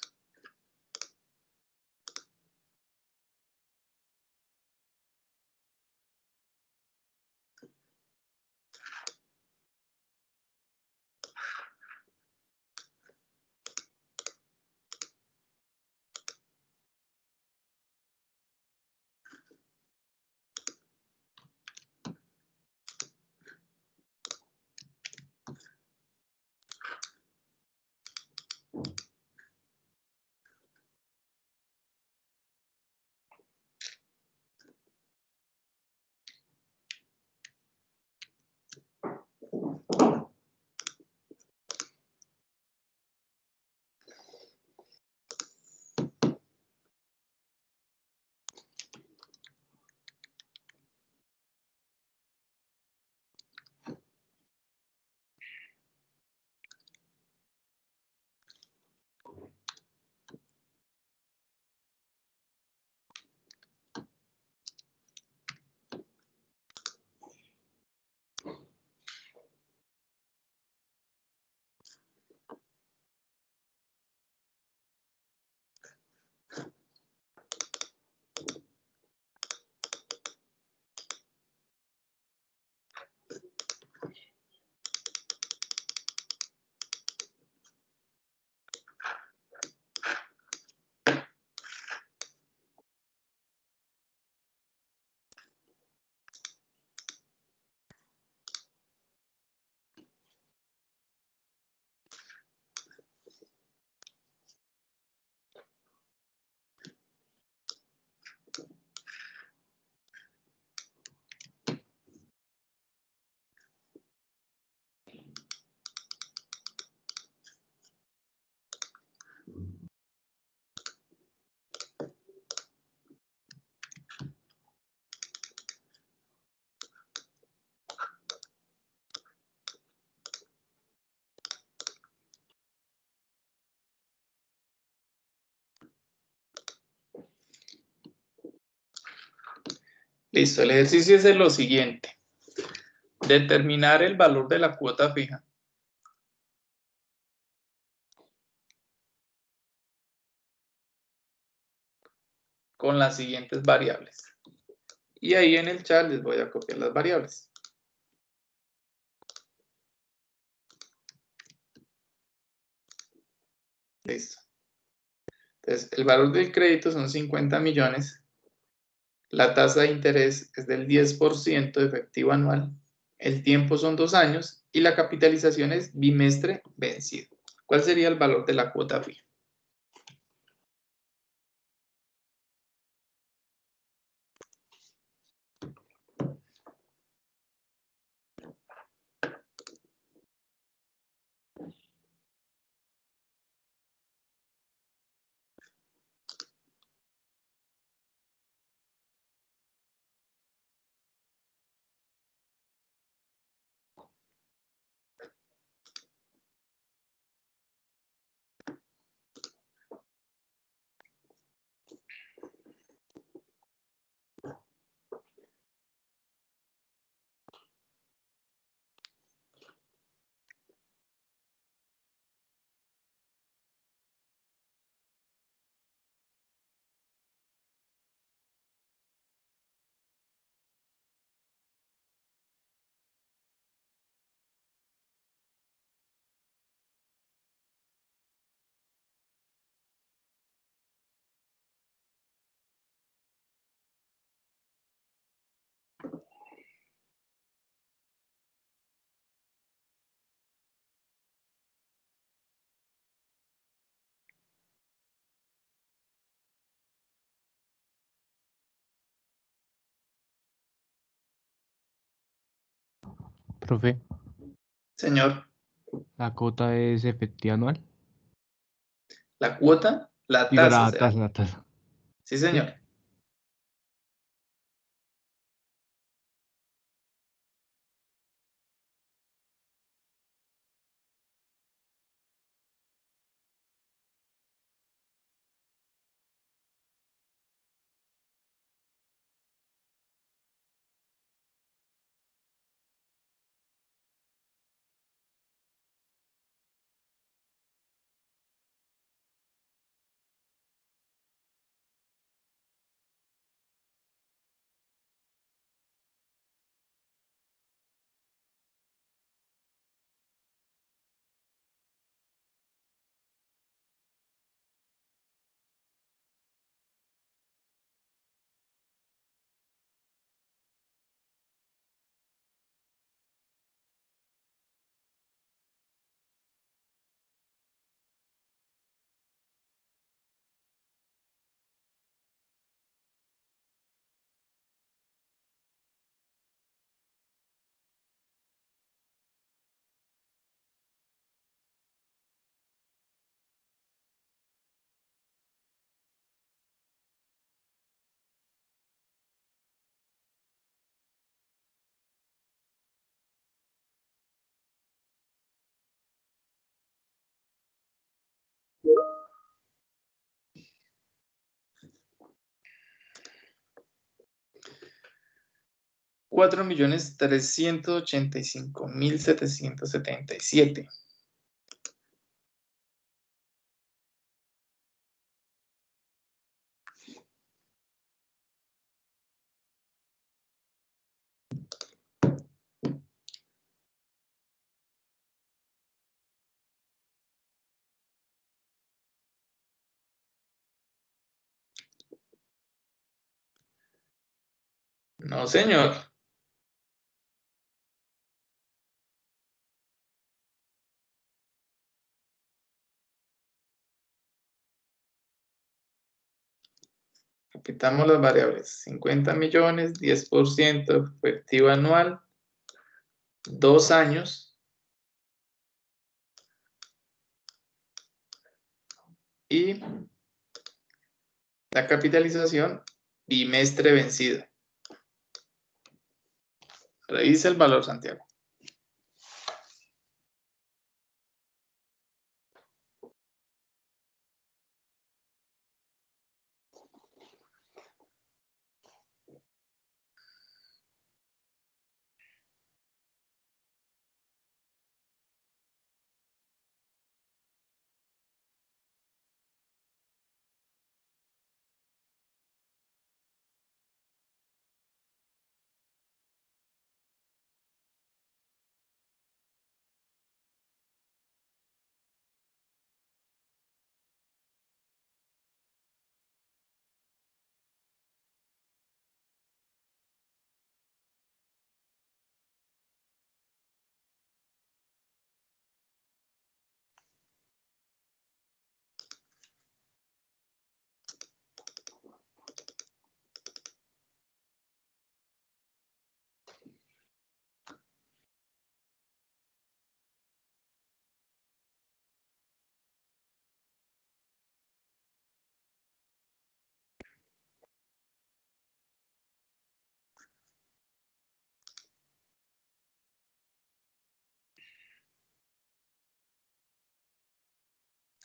Listo, el ejercicio es lo siguiente. Determinar el valor de la cuota fija con las siguientes variables. Y ahí en el chat les voy a copiar las variables. Listo. Entonces, el valor del crédito son 50 millones. La tasa de interés es del 10% de efectivo anual. El tiempo son 2 años y la capitalización es bimestre vencido. ¿Cuál sería el valor de la cuota fija?
Profe,
Señor,
¿la cuota es efectiva anual?
la cuota, la
Digo,
tasa,
la
¿será?
tasa, la tasa.
Sí,
¿Sí?
señor. $4.385.777. No, señor. Repitamos las variables. 50 millones, 10% efectivo anual, 2 años y la capitalización bimestre vencido. Revisa el valor, Santiago.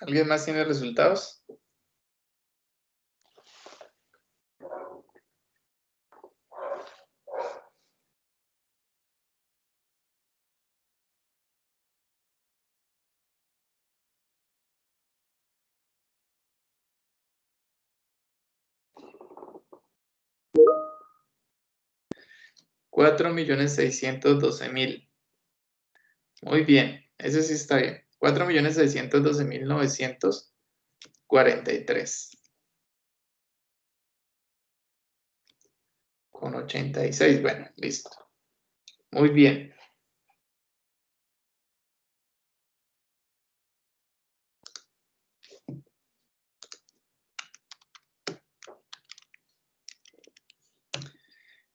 ¿Alguien más tiene resultados? $4.612.000. Muy bien, ese sí está bien. 4.612.943. Con 86. Bueno, listo. Muy bien.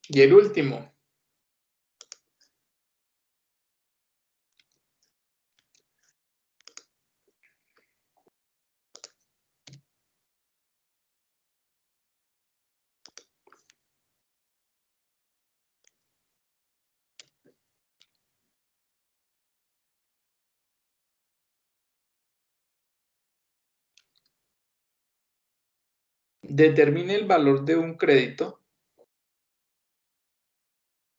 Y el último. determine el valor de un crédito.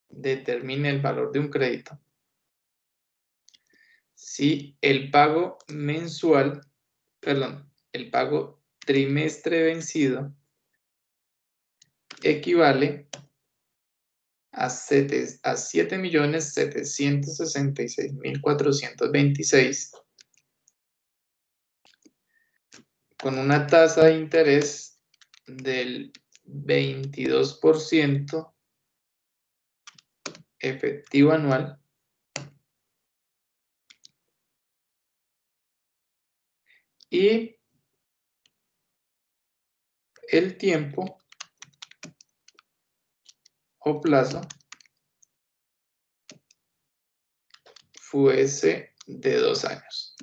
Determine el valor de un crédito si el pago mensual, perdón, el pago trimestre vencido equivale a 7.766.426 con una tasa de interés del 22% efectivo anual y el tiempo o plazo fuese de 2 años.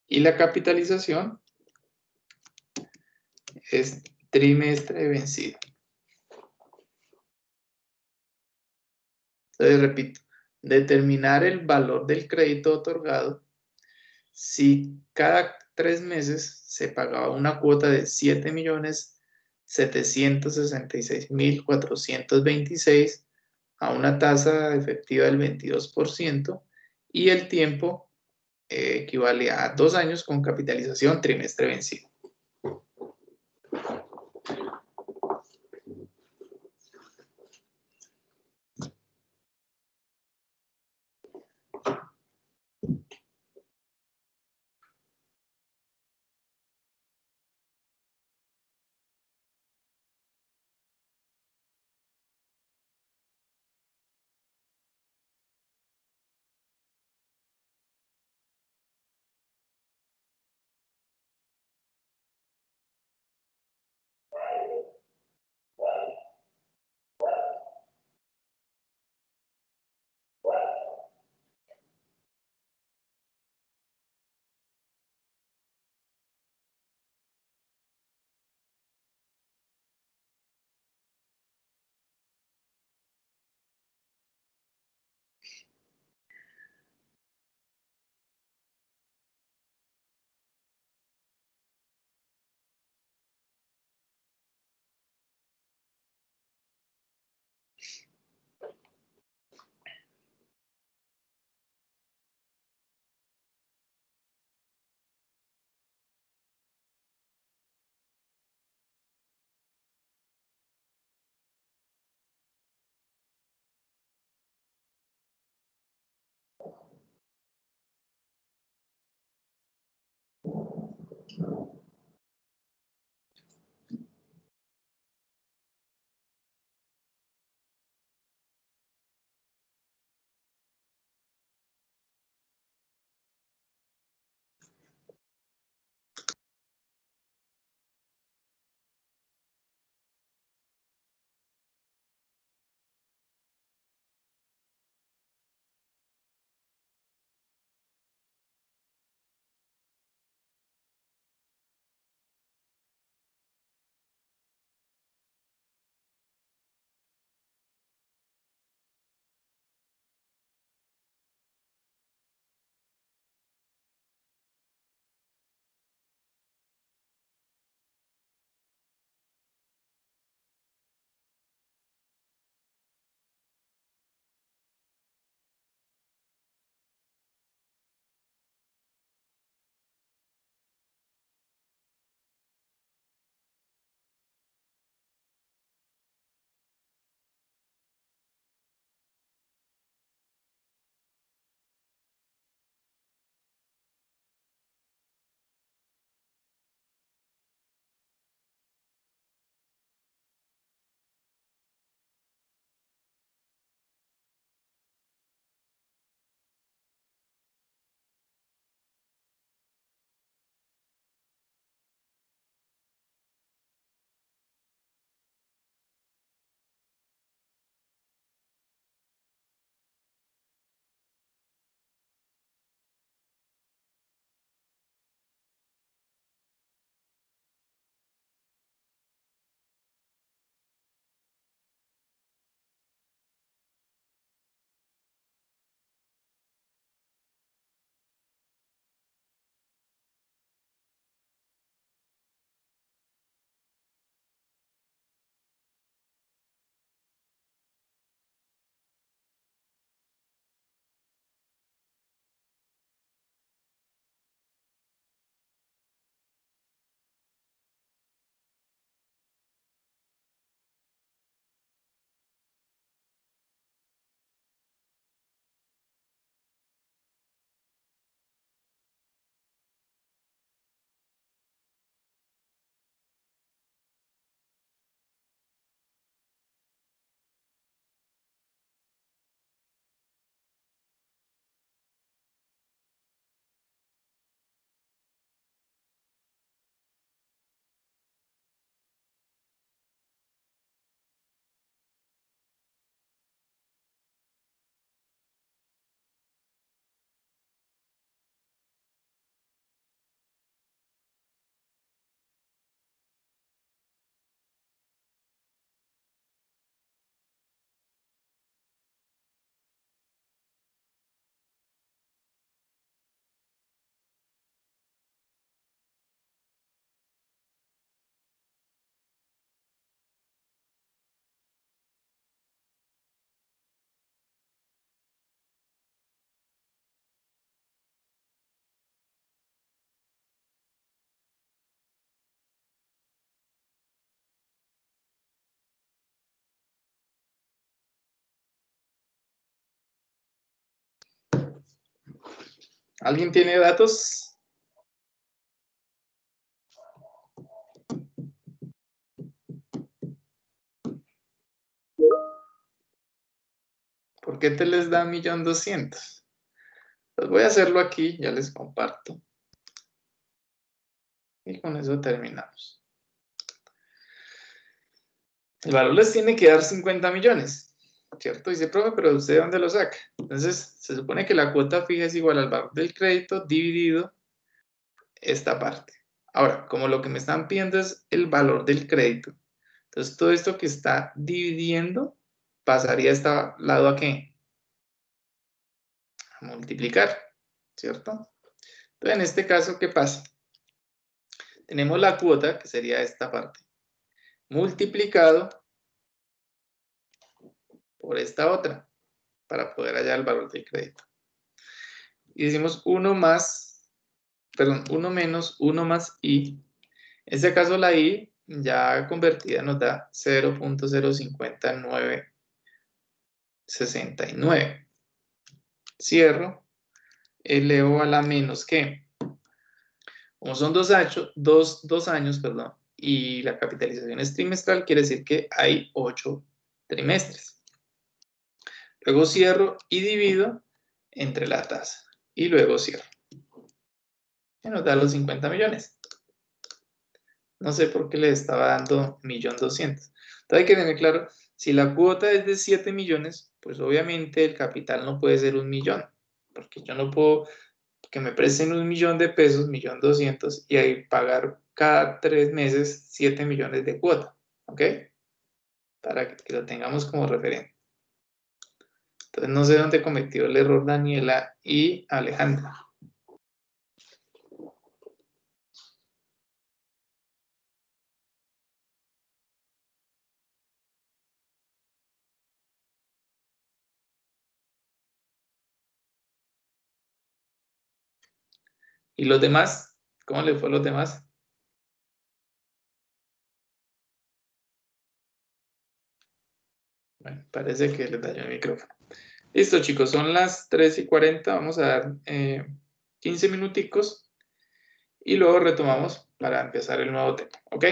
Y la capitalización es trimestre vencido. Entonces, repito, determinar el valor del crédito otorgado si cada 3 meses se pagaba una cuota de 7.766.426 a una tasa efectiva del 22% y el tiempo equivale a 2 años con capitalización trimestre vencido. ¿Alguien tiene datos? ¿Por qué te les da 1.200.000? Pues voy a hacerlo aquí, ya les comparto. Y con eso terminamos. El valor les tiene que dar 50 millones, ¿cierto? Dice, profe, pero ¿usted dónde lo saca? Entonces, se supone que la cuota fija es igual al valor del crédito dividido esta parte. Ahora, como lo que me están pidiendo es el valor del crédito, entonces todo esto que está dividiendo pasaría a este lado ¿a qué? A multiplicar, ¿cierto? Entonces, en este caso, ¿qué pasa? Tenemos la cuota, que sería esta parte, multiplicado por esta otra, para poder hallar el valor del crédito. Y decimos 1 menos 1 más i. En este caso la i ya convertida nos da 0.05969. Cierro, elevo a la menos que, como son 2 años, perdón, y la capitalización es trimestral, quiere decir que hay 8 trimestres. Luego cierro y divido entre la tasa. Y luego cierro. Y nos da los 50 millones. No sé por qué le estaba dando 1.200.000. Entonces hay que tener claro, si la cuota es de 7 millones, pues obviamente el capital no puede ser 1 millón. Porque yo no puedo que me presten 1 millón de pesos, 1.200.000, y ahí pagar cada 3 meses 7 millones de cuota. ¿Ok? Para que lo tengamos como referente. Entonces no sé dónde cometió el error Daniela y Alejandra. ¿Y los demás? ¿Cómo les fue a los demás? Bueno, parece que les dañó el micrófono. Listo, chicos, son las 3:40. Vamos a dar 15 minuticos y luego retomamos para empezar el nuevo tema. ¿Ok?